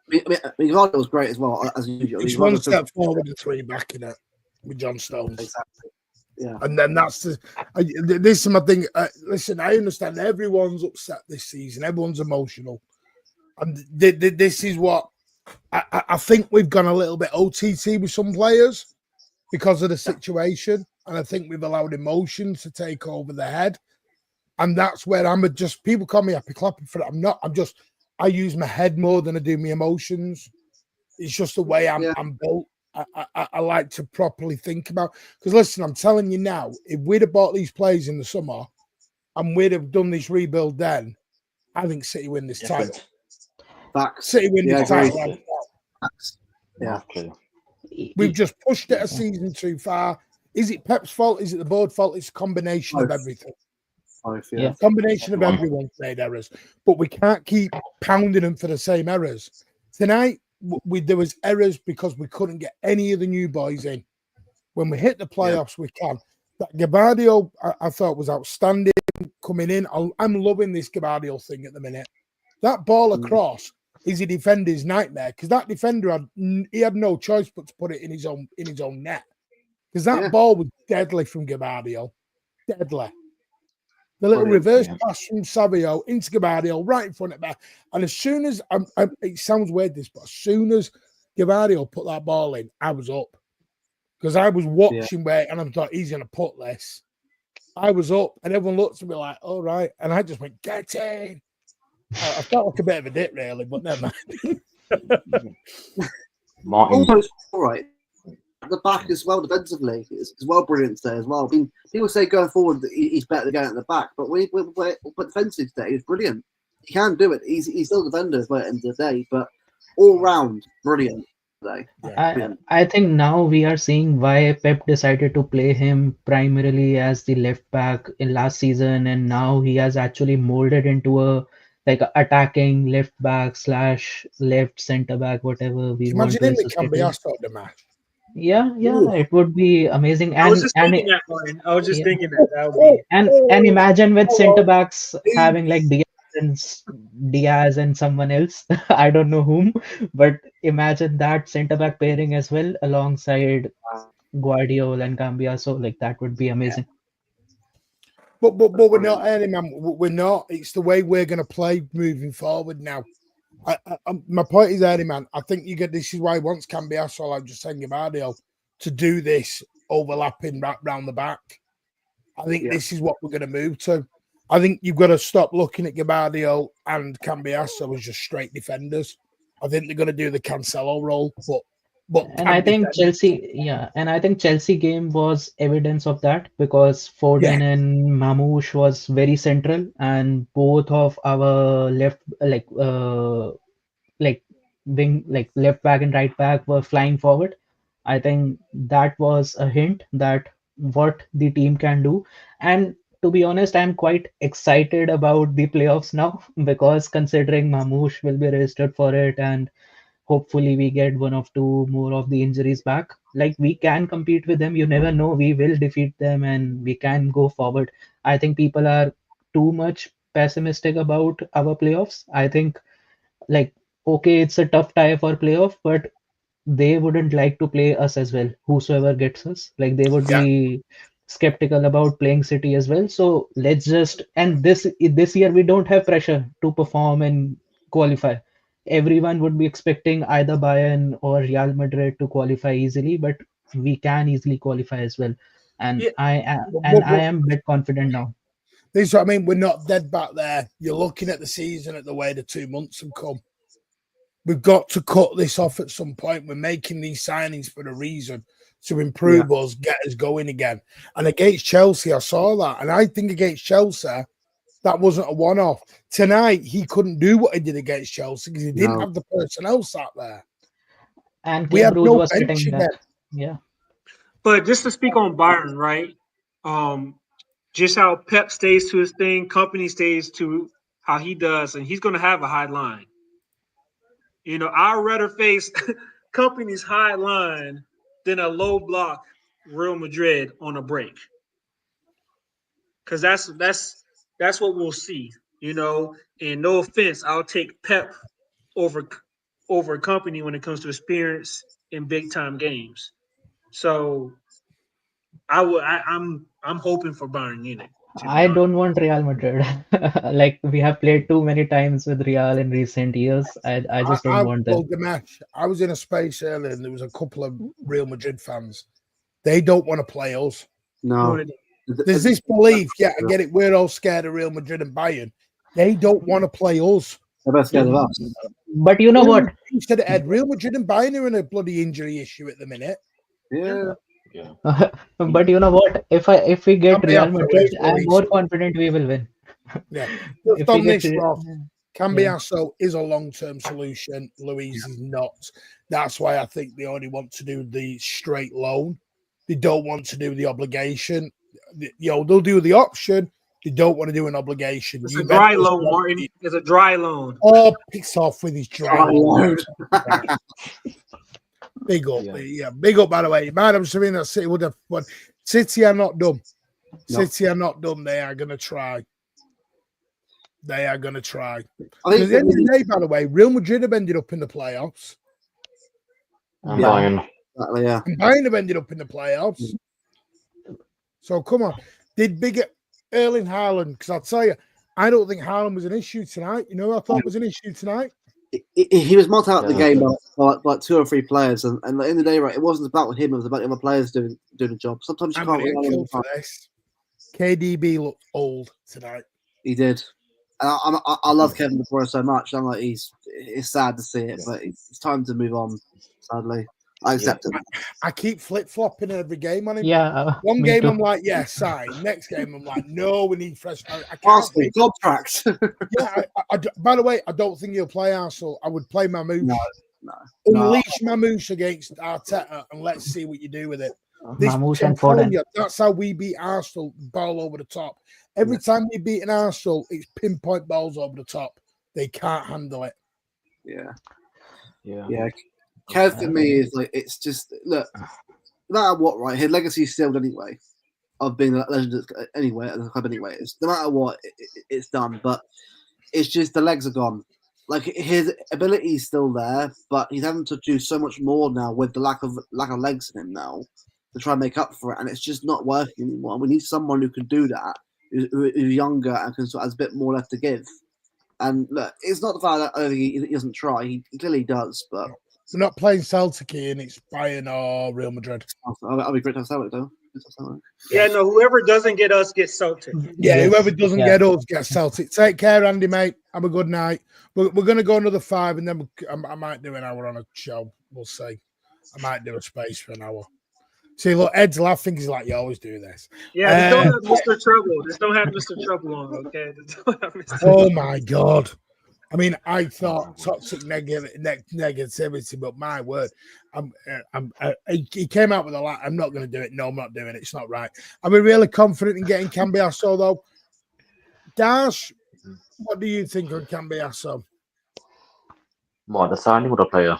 mean, Vardy was great as well, as usual. He's one step forward and 3 back in it with John Stones. Exactly. Yeah. And then that's this is my thing. Listen, I understand everyone's upset this season. Everyone's emotional. And this is what I think we've gone a little bit OTT with some players because of the situation. And I think we've allowed emotions to take over the head. And that's where people call me happy clapping for it. I'm not. I use my head more than I do my emotions. It's just the way I'm built. I like to properly think about, because listen, I'm telling you now, if we'd have bought these players in the summer and we'd have done this rebuild then, I think City win this title. City win this title. Yeah. We've just pushed it a season too far. Is it Pep's fault? Is it the board fault? It's a combination of everything. Combination of everyone's made errors, but we can't keep pounding them for the same errors. Tonight, there was errors because we couldn't get any of the new boys in. When we hit the playoffs, we can. That Gavardio, I thought was outstanding coming in. I'm loving this Gavardio thing at the minute. That ball across is a defender's nightmare, because that defender had no choice but to put it in his own net, because that ball was deadly from Gavardio, deadly. The little reverse pass from Savio into Gavardio right in front of back. And as soon as, it sounds weird this, but as soon as Gavardio put that ball in, I was up. Because I was watching and I thought, he's going to put this. I was up and everyone looked at me like, all right. And I just went, get in. I felt like a bit of a dick, really, but never mind. Also, all right. At the back as well, defensively, is well brilliant today as well. I mean, people say going forward that he's better going at the back, but defensive today, he's brilliant. He can do it. He's still a defender at the end of the day, but all round brilliant today. I think now we are seeing why Pep decided to play him primarily as the left back in last season, and now he has actually molded into a attacking left back / left centre back, whatever we want to imagine him can be asked out the match. Yeah, it would be amazing. I was just thinking that, Martin. I was just thinking that would be. And imagine with centre backs having like Diaz and someone else. I don't know whom, but imagine that centre back pairing as well alongside Guardiola and Cambiaso. Like that would be amazing. But we're not, Eddie, man. We're not. It's the way we're going to play moving forward now. My point is, Eddie, man. I think you get this is why he wants Cambiaso, like just saying Gabardio, to do this overlapping right round the back. I think this is what we're going to move to. I think you've got to stop looking at Gabardio and Cambiaso as just straight defenders. I think they're going to do the Cancelo role, but And I think Chelsea game was evidence of that because Foden and Mamouche was very central, and both of our left wing left back and right back were flying forward. I think that was a hint that what the team can do. And to be honest, I'm quite excited about the playoffs now because considering Mamouche will be registered for it and hopefully we get one or two more of the injuries back. Like we can compete with them. You never know. We will defeat them and we can go forward. I think people are too much pessimistic about our playoffs. I think like okay, it's a tough tie for playoff, but they wouldn't like to play us as well. Whosoever gets us, like they would be skeptical about playing City as well. So let's just and this year we don't have pressure to perform and qualify. Everyone would be expecting either Bayern or Real Madrid to qualify easily, but we can easily qualify as well. And I am a bit confident now. This is what I mean. We're not dead back there. You're looking at the season at the way the 2 months have come. We've got to cut this off at some point. We're making these signings for a reason to improve us, get us going again. And against Chelsea, I saw that. And I think against Chelsea, that wasn't a one-off. Tonight, he couldn't do what he did against Chelsea because he didn't have the personnel sat there. And we have Bruce no was bench sitting again. back. Yeah. But just to speak on Bayern, right? Just how Pep stays to his thing, company stays to how he does, and he's going to have a high line. You know, I'd rather face company's high line than a low block Real Madrid on a break. Because that's what we'll see, you know. And no offense, I'll take Pep over company when it comes to experience in big time games. So I'm hoping for Bayern Munich. I don't want Real Madrid. Like we have played too many times with Real in recent years. I just don't want them. Dinesh, I was in a space earlier and there was a couple of Real Madrid fans. They don't want to play us. No. There's this belief, I get it. We're all scared of Real Madrid and Bayern. They don't want to play us. They're both scared of us. But you know what? Instead of Ed, Real Madrid and Bayern are in a bloody injury issue at the minute. Yeah. But you know what? If we get Real Madrid, I'm more confident we will win. Yeah. Cambiaso is a long-term solution. Luis is not. That's why I think they only want to do the straight loan. They don't want to do the obligation. They'll do the option. They don't want to do an obligation. It's a dry loan, Martin. It's a dry loan. Oh, piss off with his dry loan. Big up, big up. By the way, Madam Serena City would have won. City are not done. City are not done. They are going to try. They are going to try. At the end of the day, by the way, Real Madrid have ended up in the playoffs. And Bayern. Exactly, yeah. And Bayern have ended up in the playoffs. So come on, did bigger Erling Haaland? Because I'll tell you, I don't think Haaland was an issue tonight. You know what I thought was an issue tonight? He was marked out of the game by like 2 or 3 players, and at the end of the day, right, it wasn't about him; it was about the other players doing the job. Sometimes you can't rely on him. KDB looked old tonight. He did. I love Kevin De Bruyne so much. I'm like, it's sad to see it, but it's time to move on. Sadly, I accept it. I keep flip flopping every game on him. Yeah. One game too. I'm like, yeah, sign. Next game I'm like, no, we need fresh. I can't contracts. By the way, I don't think he'll play Arsenal. I would play Mamouche. No. Unleash Mamouche against Arteta and let's see what you do with it. Mamouche and Foden. That's how we beat Arsenal. Ball over the top. Every time we beat an Arsenal, it's pinpoint balls over the top. They can't handle it. Yeah. Kev for me is like, it's just, look, no matter what, right? His legacy is sealed anyway. Of being a legend anyway at the club anyway. No matter what, it's done. But It's just the legs are gone. Like his ability is still there, but he's having to do so much more now with the lack of legs in him now to try and make up for it, and it's just not working anymore. We need someone who can do that, who's younger and has a bit more left to give. And look, it's not the fact that he doesn't try; he clearly does. But we're not playing Celtic and it's Bayern or Real Madrid. I'll be great to have Celtic though. Yeah, no, whoever doesn't get us gets Celtic. Yeah, Yes, whoever doesn't yeah. get us gets Celtic. Take care, Andy, mate. Have a good night. We're going to go another 5 and then I might do an hour on a show. We'll see. I might do a space for an hour. See, look, Ed's laughing. He's like, you always do this. Yeah, just don't have Mr. Trouble. Just don't have Mr. Trouble on, okay? Just don't have Mr. Oh, my God. I mean, I thought toxic negativity, but my word, he came out with a lot. I'm not going to do it. No, I'm not doing it. It's not right. Are we really confident in getting Cambiasso, though? Dash, what do you think of Cambiasso? What, the signing or the player?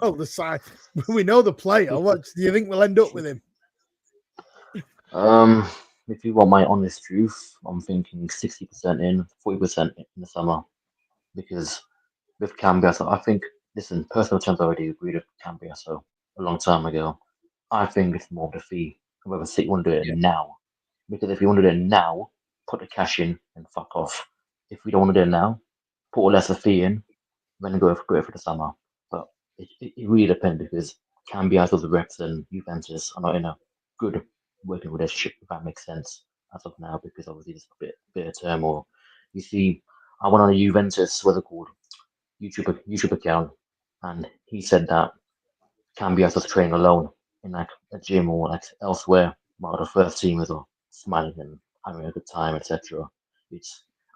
Well, the side, we know the player. What do you think we'll end up with him? If you want my honest truth, I'm thinking 60% in, 40% in the summer. Because with Cambiasso, I think, listen, personal terms, I already agreed with Cambiasso a long time ago. I think it's more of the fee, whether City want to do it now. Because if you want to do it now, put the cash in and fuck off. If we don't want to do it now, put a lesser fee in, then go for the summer. But it really depends because Cambiasso's reps and Juventus are not in a good working relationship, if that makes sense, as of now, because obviously there's a bit of turmoil. You see, I went on a Juventus, what's it called, YouTube account, and he said that Cambiasso's training alone in like a gym or like elsewhere, while the first teamers are smiling and having a good time, etc.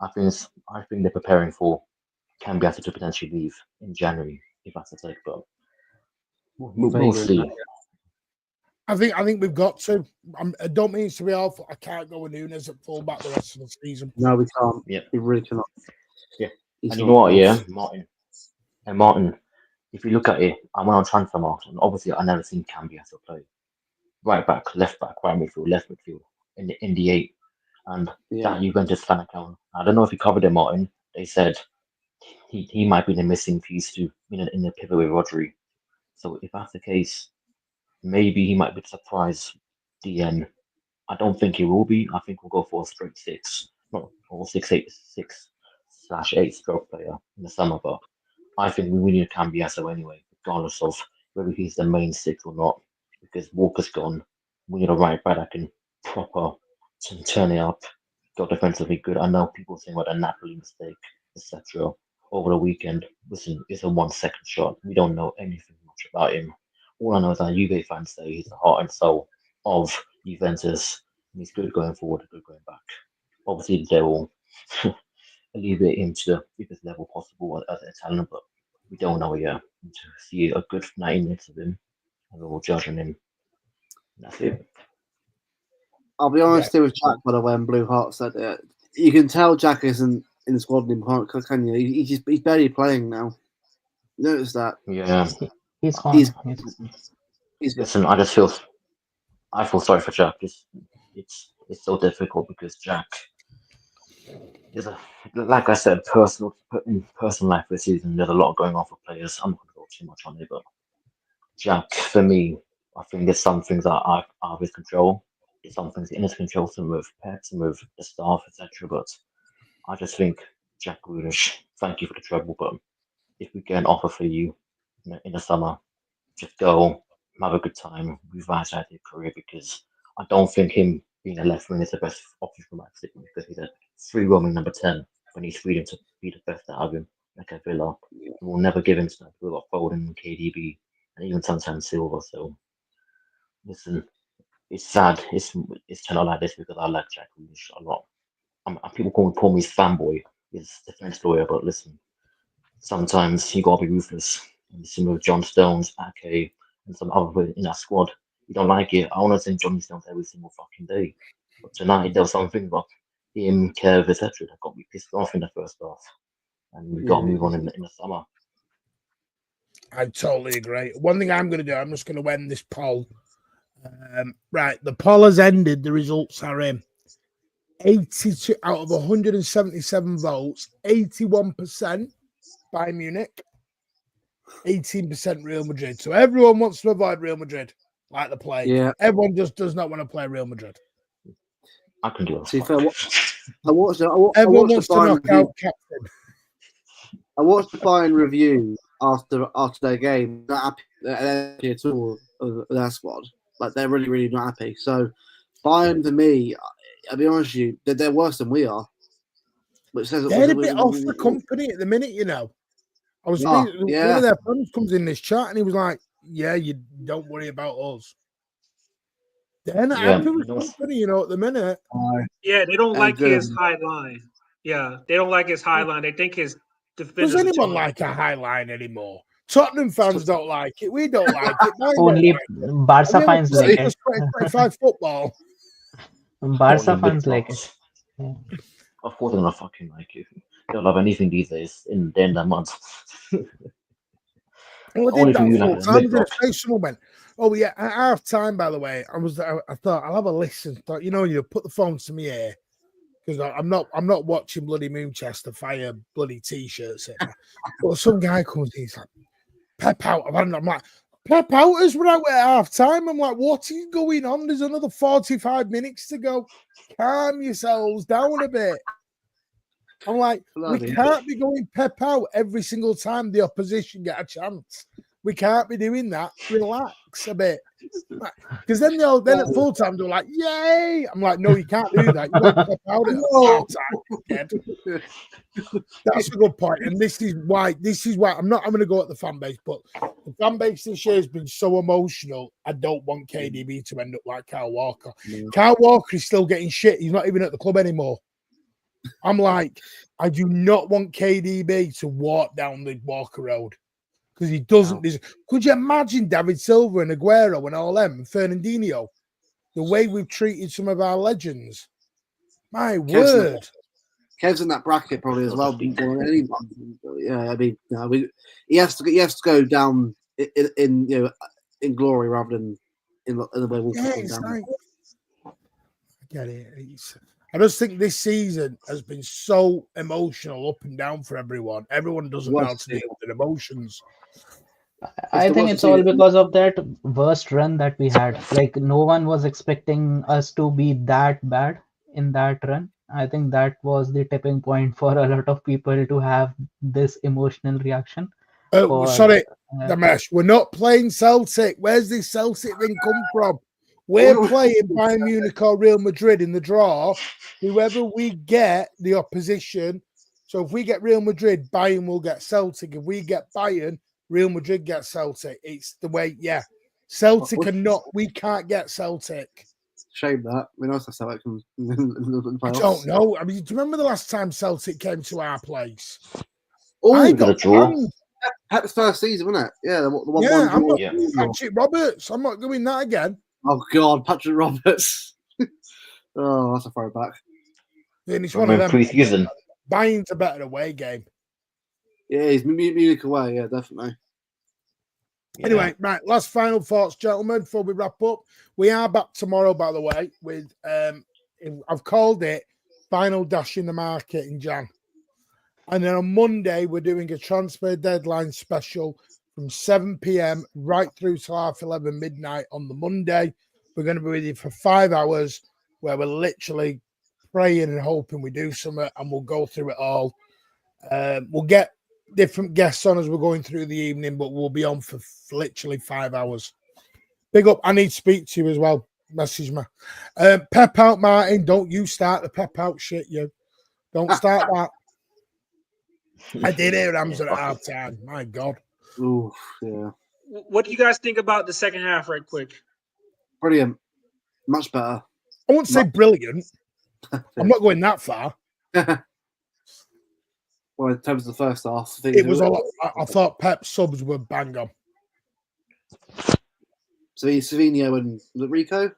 I think they're preparing for Cambiasso to potentially leave in January, if that's the take, but we'll see. I think we've got to. I don't mean to be awful. I can't go with Nunes at fullback the rest of the season. No, we can't. Yeah, we really cannot. Yeah, He's and you know not what? enough. Yeah, Martin. If you look at it, I went on Transfermarkt, and obviously I never seen Cambiasso play right back, left back, right midfield, left midfield in the 8, and that Juventus fan account. I don't know if you covered it, Martin. They said he might be the missing piece to in the pivot with Rodri. So if that's the case, maybe he might be surprised. The end. I don't think he will be. I think we'll go for a straight 6, not or 6/8 stroke player in the summer. But I think we need a Cambiasso anyway, regardless of whether he's the main 6 or not. Because Walker's gone, we need a right back that can proper turn it up, go defensively good. I know people saying about a Napoli mistake, etc. Over the weekend. Listen, it's a 1-second shot. We don't know anything much about him. All I know is that Juve fans say he's the heart and soul of Juventus. And he's good going forward, good going back. Obviously, they will alleviate him to the biggest level possible as a talent, but we don't know yet. To see a good 90 minutes of him, and we'll judge on him. That's it. I'll be honest with Jack, by the way, and Blue Heart said it. You can tell Jack isn't in the squad anymore, can you? He's barely playing now. You notice that? Yeah. He's gone. He's Listen, I feel sorry for Jack. It's so difficult because Jack is like I said, in personal life this season. There's a lot going on for players. I'm not going to go too much on it, but Jack, for me, I think there's some things that are out of his control. There's some things in his control, some with Pep, some with the staff, etc. But I just think Jack Grealish, thank you for the treble, but if we get an offer for you in the summer, just go, have a good time, revitalize your career, because I don't think him being a left wing is the best option for Man City, because he's a free roaming number 10 when he's freedom to be the best out of him, like a Villa. We'll never give him to that. We've got Foden, KDB, and even sometimes Silva. So, listen, it's sad. It's turned out like this because I like Jack Grealish a lot. People call me his fanboy, his defense lawyer, but listen, sometimes you gotta be ruthless. And similar with John Stones, Ake, and some other players in that squad. You don't like it. I want to sing Johnny Stones every single fucking day. But tonight there was something about him, Kev, etc. that got me pissed off in the first half. And we got to move on in the summer. I totally agree. One thing I'm going to do, I'm just going to end this poll. Right, the poll has ended. The results are in. 82 out of 177 votes, 81% Bayern Munich, 18% Real Madrid. So everyone wants to avoid Real Madrid like the plague. Yeah. Everyone just does not want to play Real Madrid. I can do See, it. fair, I watched Everyone the wants to Bayern knock review. out captain. I watched the Bayern review after their game. Not happy at all of their squad. Like they're really, really not happy. So Bayern, for me, I'll be honest with you, they're worse than we are. Which says They're a bit off the company at the minute, you know. I was speaking, one of their friends comes in this chat and he was like, "Yeah, you don't worry about us." They're not happy with company, you know, at the minute. Yeah, they don't like his high line. Yeah, they don't like his high line. They think his defenders. Does anyone like a high line anymore? Tottenham fans don't like it. We don't like it. Only Barca fans like it. 25 football. Barca fans like it. Yeah. Of course, they're not fucking like you. They don't love anything these days in the end of the month. Well, I did that full time. I was going to say, someone went, "Oh yeah," at half time. By the way, I thought I'll have a listen. Thought, you put the phone to me here because I'm not watching bloody Moonchester fire bloody t-shirts. But some guy comes, he's like, "Pep out." I'm like, "Pep out as we're out at half time." I'm like, "What is going on? There's another 45 minutes to go. Calm yourselves down a bit." I'm like, we can't be going Pep out every single time the opposition get a chance. We can't be doing that. Relax a bit. Because then at full time they're like, "Yay!" I'm like, "No, you can't do that. You got Pep out at half time." That's a good point. And this is why I'm going to go at the fan base, but the fan base this year has been so emotional. I don't want KDB to end up like Kyle Walker. Kyle Walker is still getting shit. He's not even at the club anymore. I'm like, I do not want KDB to walk down the Walker Road because he doesn't. Could you imagine David Silva and Aguero and all them and Fernandinho? The way we've treated some of our legends. My word. Kev's in that bracket probably as well. Yeah, I mean, he has to go down in glory rather than in the way we'll go down. I get it. I just think this season has been so emotional up and down for everyone. Everyone doesn't know how to deal with their emotions. I think it's all because of that worst run that we had. Like, no one was expecting us to be that bad in that run. I think that was the tipping point for a lot of people to have this emotional reaction. Sorry, Damesh, we're not playing Celtic. Where's this Celtic thing come from? We're playing Bayern Munich or Real Madrid in the draw. Whoever we get, the opposition. So if we get Real Madrid, Bayern will get Celtic. If we get Bayern, Real Madrid gets Celtic. It's the way, Celtic are not. We can't get Celtic. Shame that. We know how Celtic comes. I don't know. I mean, do you remember the last time Celtic came to our place? I got a draw. Pep's first season, wasn't it? Yeah, the one. I'm not Patrick Roberts. I'm not doing that again. Oh God, Patrick Roberts. Oh, that's a throwback. And it's one of them. Pre-season. Bayern's a better away game. Yeah, he's Munich away. Yeah, definitely. Yeah. Anyway, right, last final thoughts, gentlemen, before we wrap up. We are back tomorrow, by the way, with I've called it Final Dash in the Market in Jan. And then on Monday, we're doing a transfer deadline special from 7 p.m. right through till 11:30 midnight on the Monday. We're going to be with you for 5 hours where we're literally praying and hoping we do something, and we'll go through it all. We'll get different guests on as we're going through the evening, but we'll be on for literally 5 hours. Big up. I need to speak to you as well. Message me. Pep out, Martin. Don't you start the pep out shit, you. Don't start that. I did hear Ramsey at half time. My God. Ooh, yeah. What do you guys think about the second half, right quick? Brilliant. Much better. I won't say brilliant. I'm not going that far. Well, in terms of the first half, it was a lot. I thought Pep's subs were bang on. So Savinho and Rico?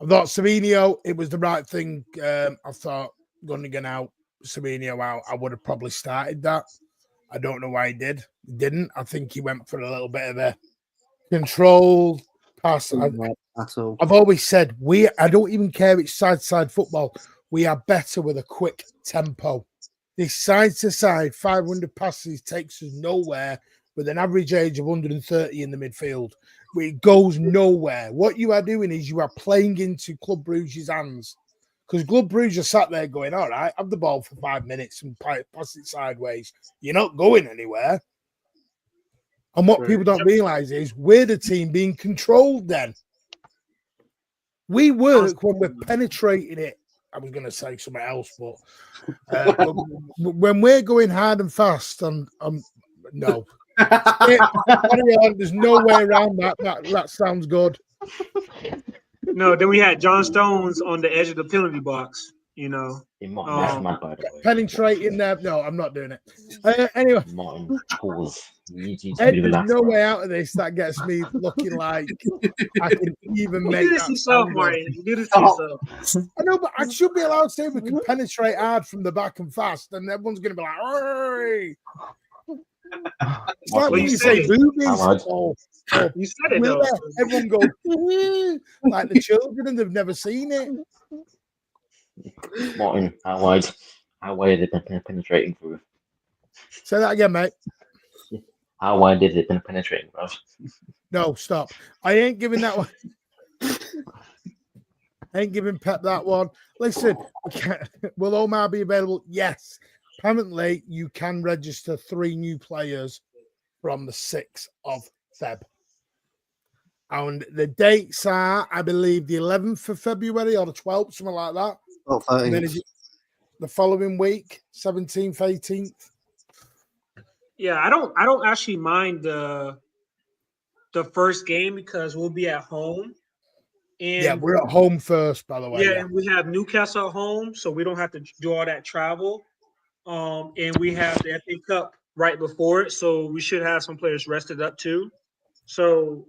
I thought Savinho, it was the right thing. I thought Gundogan out, Savinho out. I would have probably started that. I don't know why he didn't. I think he went for a little bit of a control pass. I at all. I've always said I don't even care it's side-to-side football. We are better with a quick tempo. This side-to-side 500 passes takes us nowhere with an average age of 130 in the midfield. It goes nowhere. What you are doing is you are playing into Club Brugge's hands. Because Club Brugge are sat there going, all right, have the ball for 5 minutes and pass it sideways. You're not going anywhere. And what people don't realise is we're the team being controlled then. We work when we're penetrating it. I was going to say something else, but when we're going hard and fast, no. There's no way around that. That sounds good. No, then we had John Stones on the edge of the penalty box, penetrating there. No, I'm not doing it. Anyway, Martin, pause. There's no way out of this that gets me looking like I can even make do this that yourself, Martin. You do this yourself. I know, but I should be allowed to say we can penetrate hard from the back and fast, and everyone's going to be like, "Hey!" It's like when you say boobies. You said it though. Everyone goes like the children, and they've never seen it. Martin, how wide have they been penetrating through? Say that again, mate. How wide has it been penetrating, bro? No, stop. I ain't giving that one. I ain't giving Pep that one. Listen, will Omar be available? Yes. Apparently, you can register 3 new players from the 6th of Feb. And the dates are, I believe, the 11th of February or the 12th, something like that. Oh, And then the following week, 17th, 18th. Yeah, I don't actually mind the first game because we'll be at home. And yeah, we're at home first, by the way. Yeah, and we have Newcastle at home, so we don't have to do all that travel. And we have the FA Cup right before it, so we should have some players rested up too. So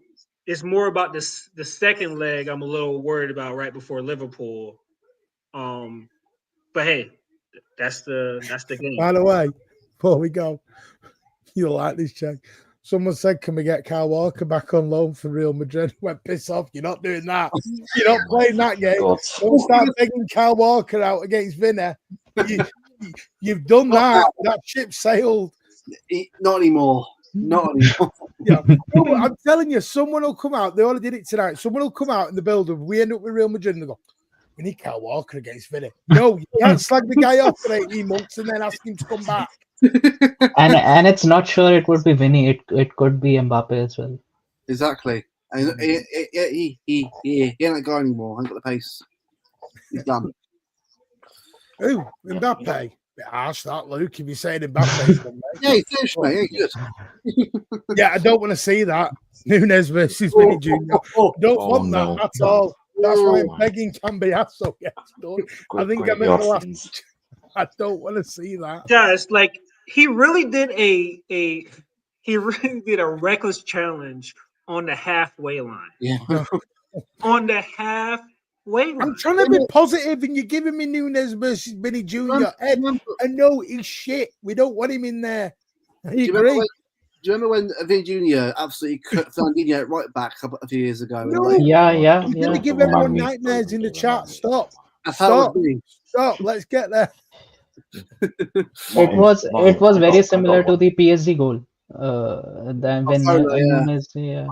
it's more about the second leg I'm a little worried about right before Liverpool. But hey, that's the game. By the way, before we go, you'll like this, Jack. Someone said, can we get Kyle Walker back on loan for Real Madrid? Went, piss off. You're not doing that. You're not playing that game. Don't start taking Kyle Walker out against Vinny. You've done that. That ship sailed. Not anymore. Not anymore. Yeah. No, I'm telling you, someone will come out. They already did it tonight. Someone will come out in the building. We end up with Real Madrid and they go, we need Kyle Walker against Vinny. No, you can't slag the guy off for 18 months and then ask him to come back. and it's not sure it would be Vinny. It could be Mbappe as well. Exactly. And he ain't that guy anymore. I ain't got the pace. He's done. Ooh, Mbappe. Bit harsh that, Luke. If you're saying Mbappe, yeah, he's finished, mate. Good. Yeah, I don't want to see that. Nunes versus Vinny Jr. Don't want that at all. That's why I'm begging Cambiasso gets done. I think I'm in the last. I don't want to see that. Yeah, it's like he really did a reckless challenge on the halfway line. Yeah. On the halfway line. I'm trying to be positive, and you're giving me Nunes versus Vinny Jr. Ed, I know he's shit. We don't want him in there. Do you remember when Vinny Jr. absolutely cut Fernandinho right back a few years ago? No. Yeah. You're going to give everyone nightmares in the chat. Stop. Stop. Let's get there. It was very similar to the PSG goal. Then when Nunes, yeah.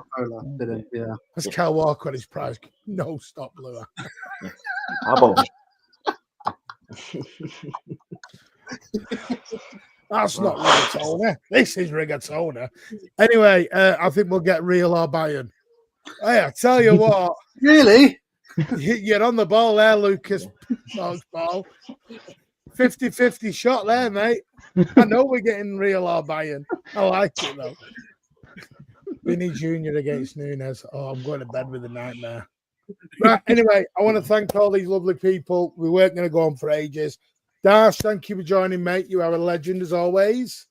That's Kyle Walker on his prize. No, stop, Blue. How about? That's not rigatona. This is rigatona. Anyway, I think we'll get Real or Bayern. Hey, I tell you what. Really? You're on the ball there, Lucas. Ball. 50-50 shot there, mate. I know we're getting Real or Bayern. I like it, though. Vinny Jr. against Nunes. Oh, I'm going to bed with a nightmare. Right, anyway, I want to thank all these lovely people. We weren't going to go on for ages. Dash, thank you for joining, mate. You are a legend, as always.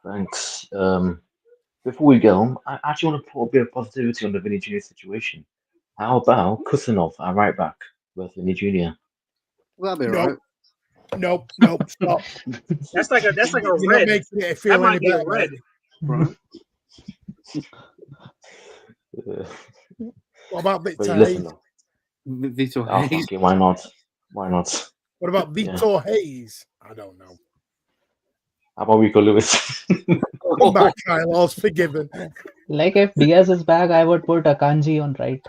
Thanks. Before we go, I actually want to put a bit of positivity on the Vinny Jr. situation. How about Kusanov, our right back, with Vinny Jr.? That'll be right. Nope, stop. That's like a You're red. Not making it feel that any might be a better, red. Right. What about But Victor listen, Hayes? though. Vito Oh, Hayes. fuck it, why not? Why not? What about Yeah. Victor Hayes? I don't know. How about Rico Lewis? Come back, Kyle. All's forgiven. Like if Diaz is back, I would put Akanji on right.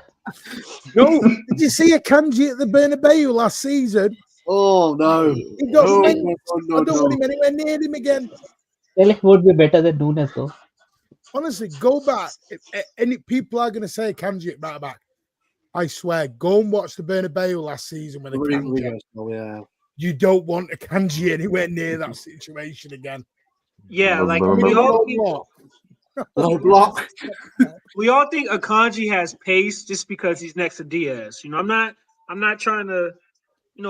No, did you see Akanji at the Bernabeu last season? Oh no! He got No, meant. no, I don't want no. him anywhere near him again. Like would be better than Nunes though. Honestly, go back. Any people are going to say Akanji at right back. I swear, go and watch the Bernabeu last season with Akanji. Oh yeah. You don't want Akanji anywhere near that situation again. Yeah, like I mean, we all no think, block. No block. we all think Akanji has pace just because he's next to Diaz. You know, I'm not trying to,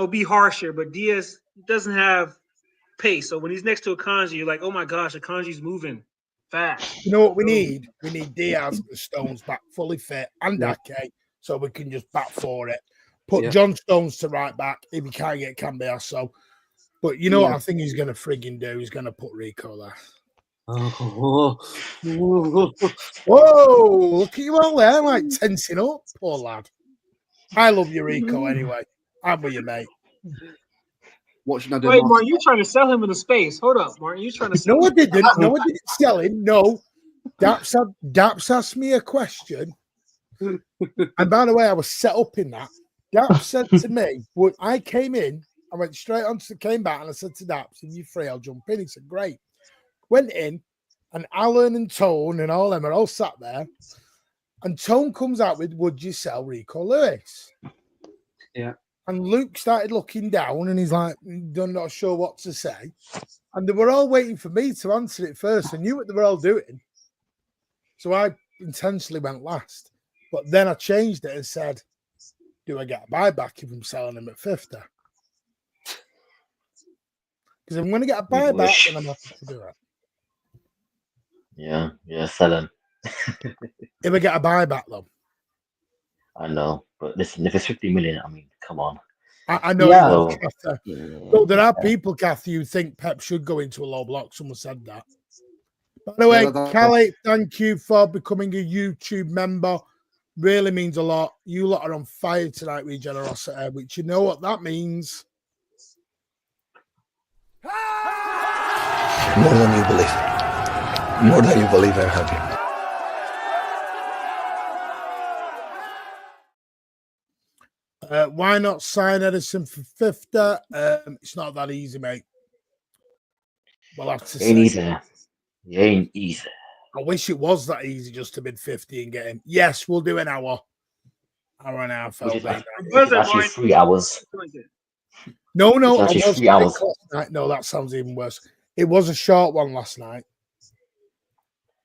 be harsher, but Diaz doesn't have pace. So when he's next to Akanji, you're like, oh my gosh, Akanji's moving fast. You know what we need? We need Diaz and Stones back fully fit and Ake, so we can just back for it. Put John Stones to right back if he can't get Cambiasso. But you know what I think he's going to frigging do? He's going to put Rico there. Oh. Whoa, look at you all there, like tensing up. Poor lad. I love you, Rico, anyway. I'm with you, mate. Watching that. Wait, Martin, you're trying to sell him into space. Hold up, Martin. You're trying to sell No, I him. didn't. No, I didn't sell him. No. Daps asked me a question. And by the way, I was set up in that. Daps said to me, when I came in, I went straight on to came back and I said to Daps, if you're free, I'll jump in. He said, great. Went in, and Alan and Tone and all them are all sat there. And Tone comes out with, would you sell Rico Lewis? Yeah. And Luke started looking down and he's like, I'm not sure what to say. And they were all waiting for me to answer it first. I knew what they were all doing. So I intentionally went last. But then I changed it and said, do I get a buyback if I'm selling him at 50? Because if I'm going to get a buyback, then I'm happy to do it. Yeah, sell him. If I get a buyback, though. I know, but listen, if it's 50 million, I mean, come on. I know. Yeah. So there are people, Kathy, who think Pep should go into a low block. Someone said that. By the way, Callie, thank you for becoming a YouTube member. Really means a lot. You lot are on fire tonight with generosity, which you know what that means. More than you believe. More than you believe, I'm happy. Why not sign Edison for 50? It's not that easy, mate. We'll have to Ain't see. easy. It ain't easy. I wish it was that easy just to bid 50 and get him. Yes, we'll do an hour. Hour and a half. Which is actually 3 hours. No, It's I actually wasn't 3 hours. last night. No, that sounds even worse. It was a short one last night.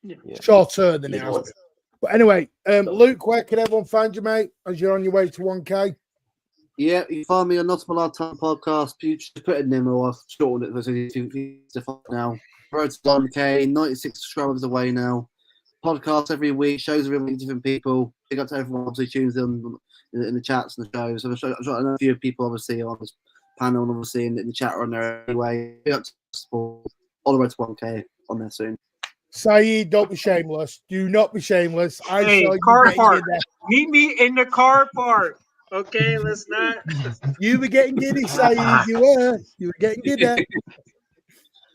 Yeah. Shorter than it It has was. been. But anyway, Luke, where can everyone find you, mate, as you're on your way to 1K? Yeah, you find me on Notable Hard Time Podcast. Just put it in there, or I've shortened it for now. Road to 1K, 96 subscribers away now. Podcast every week, shows every week, different people. Big up to everyone obviously tunes in the chats and the shows. I'm sure I know a few people obviously on this panel and obviously in the chat are on there anyway. Big up to support. All the way to 1K on there soon. Saeed, don't be shameless. Do not be shameless. I Hey, saw you car getting park. giddy. Meet me in the car park. Okay, let's not. You were getting giddy, Saeed. You were getting giddy.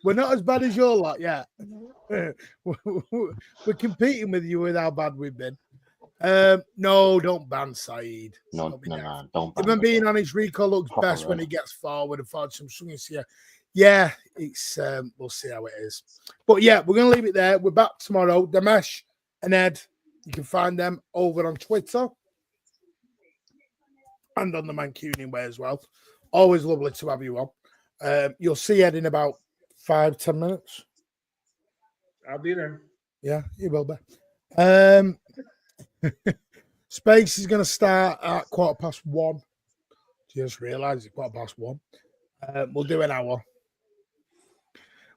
We're not as bad as your lot yet. We're competing with you with how bad we've been. No, don't ban Saeed. No, don't If ban I'm being him. honest, Rico looks Proper best when red. he gets forward and forward some swings here. Yeah, it's we'll see how it is. But yeah, we're gonna leave it there. We're back tomorrow. Damesh and Ed, you can find them over on Twitter and on the Mancunian way as well. Always lovely to have you on. You'll see Ed in about 5-10 minutes. I'll be there. Yeah, you will be. Space is going to start at 1:15. Just realised it's 1:15. We'll do an hour.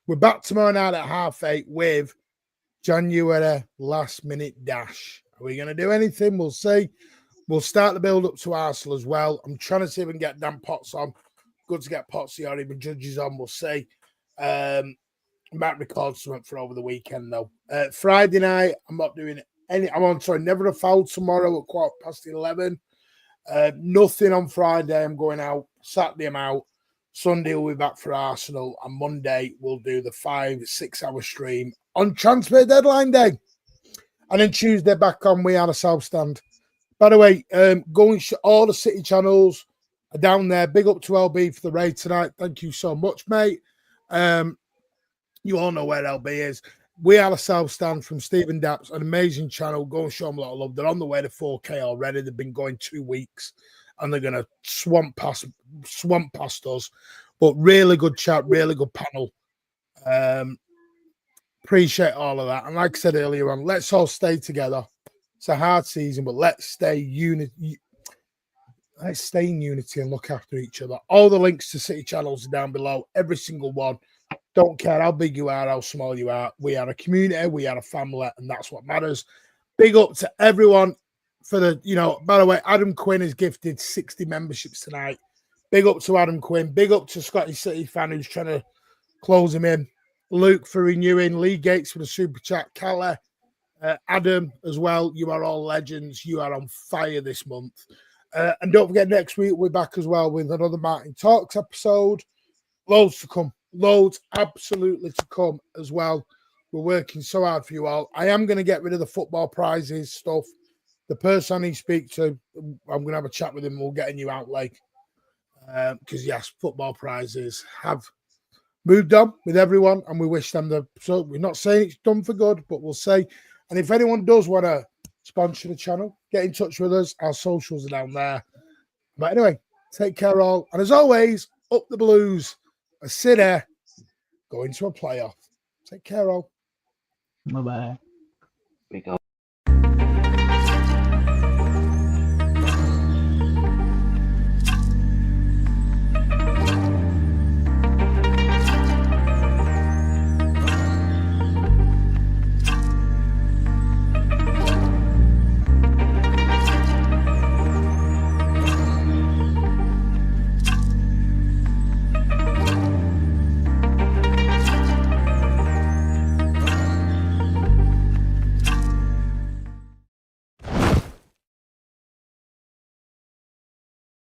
We're back tomorrow night at 8:30 with January last minute dash. Are we going to do anything? We'll see. We'll start the build up to Arsenal as well. I'm trying to see if we can get Dan Potts on. Good to get Potsy or even Judges on. We'll see. Might record something for over the weekend though. Friday night, I'm not doing never a foul tomorrow at 11:15. Nothing on Friday. I'm going out. Saturday I'm out. Sunday we'll be back for Arsenal, and Monday we'll do the 5-6 hour stream on transfer deadline day, and then Tuesday back on We Are the South Stand. By the way, going all the City channels are down there. Big up to LB for the raid tonight. Thank you so much, mate. You all know where LB is. We Are the South Stand from Stephen Daps, an amazing channel. Go and show them a lot of love. They're on the way to 4K already. They've been going 2 weeks, and they're going to swamp past us. But really good chat, really good panel. Appreciate all of that. And like I said earlier on, let's all stay together. It's a hard season, but let's stay in unity and look after each other. All the links to City channels are down below, every single one. Don't care how big you are, how small you are. We are a community, we are a family, and that's what matters. Big up to everyone for by the way, Adam Quinn has gifted 60 memberships tonight. Big up to Adam Quinn. Big up to Scotty City fan who's trying to close him in. Luke for renewing. Lee Gates for the super chat. Callie, Adam as well. You are all legends. You are on fire this month. And don't forget, next week we're back as well with another Martin Talks episode. Loads to come. Loads absolutely to come as well. We're working so hard for you all. I am going to get rid of the football prizes stuff. The person I need to speak to, I'm going to have a chat with him. We'll get a new outlay. Because, yes, football prizes have moved on with everyone, and we wish them so we're not saying it's done for good, but we'll say. And if anyone does want to sponsor the channel, get in touch with us. Our socials are down there. But anyway, take care all. And as always, up the Blues. A City going to a playoff. Take care all. Bye-bye. Big up.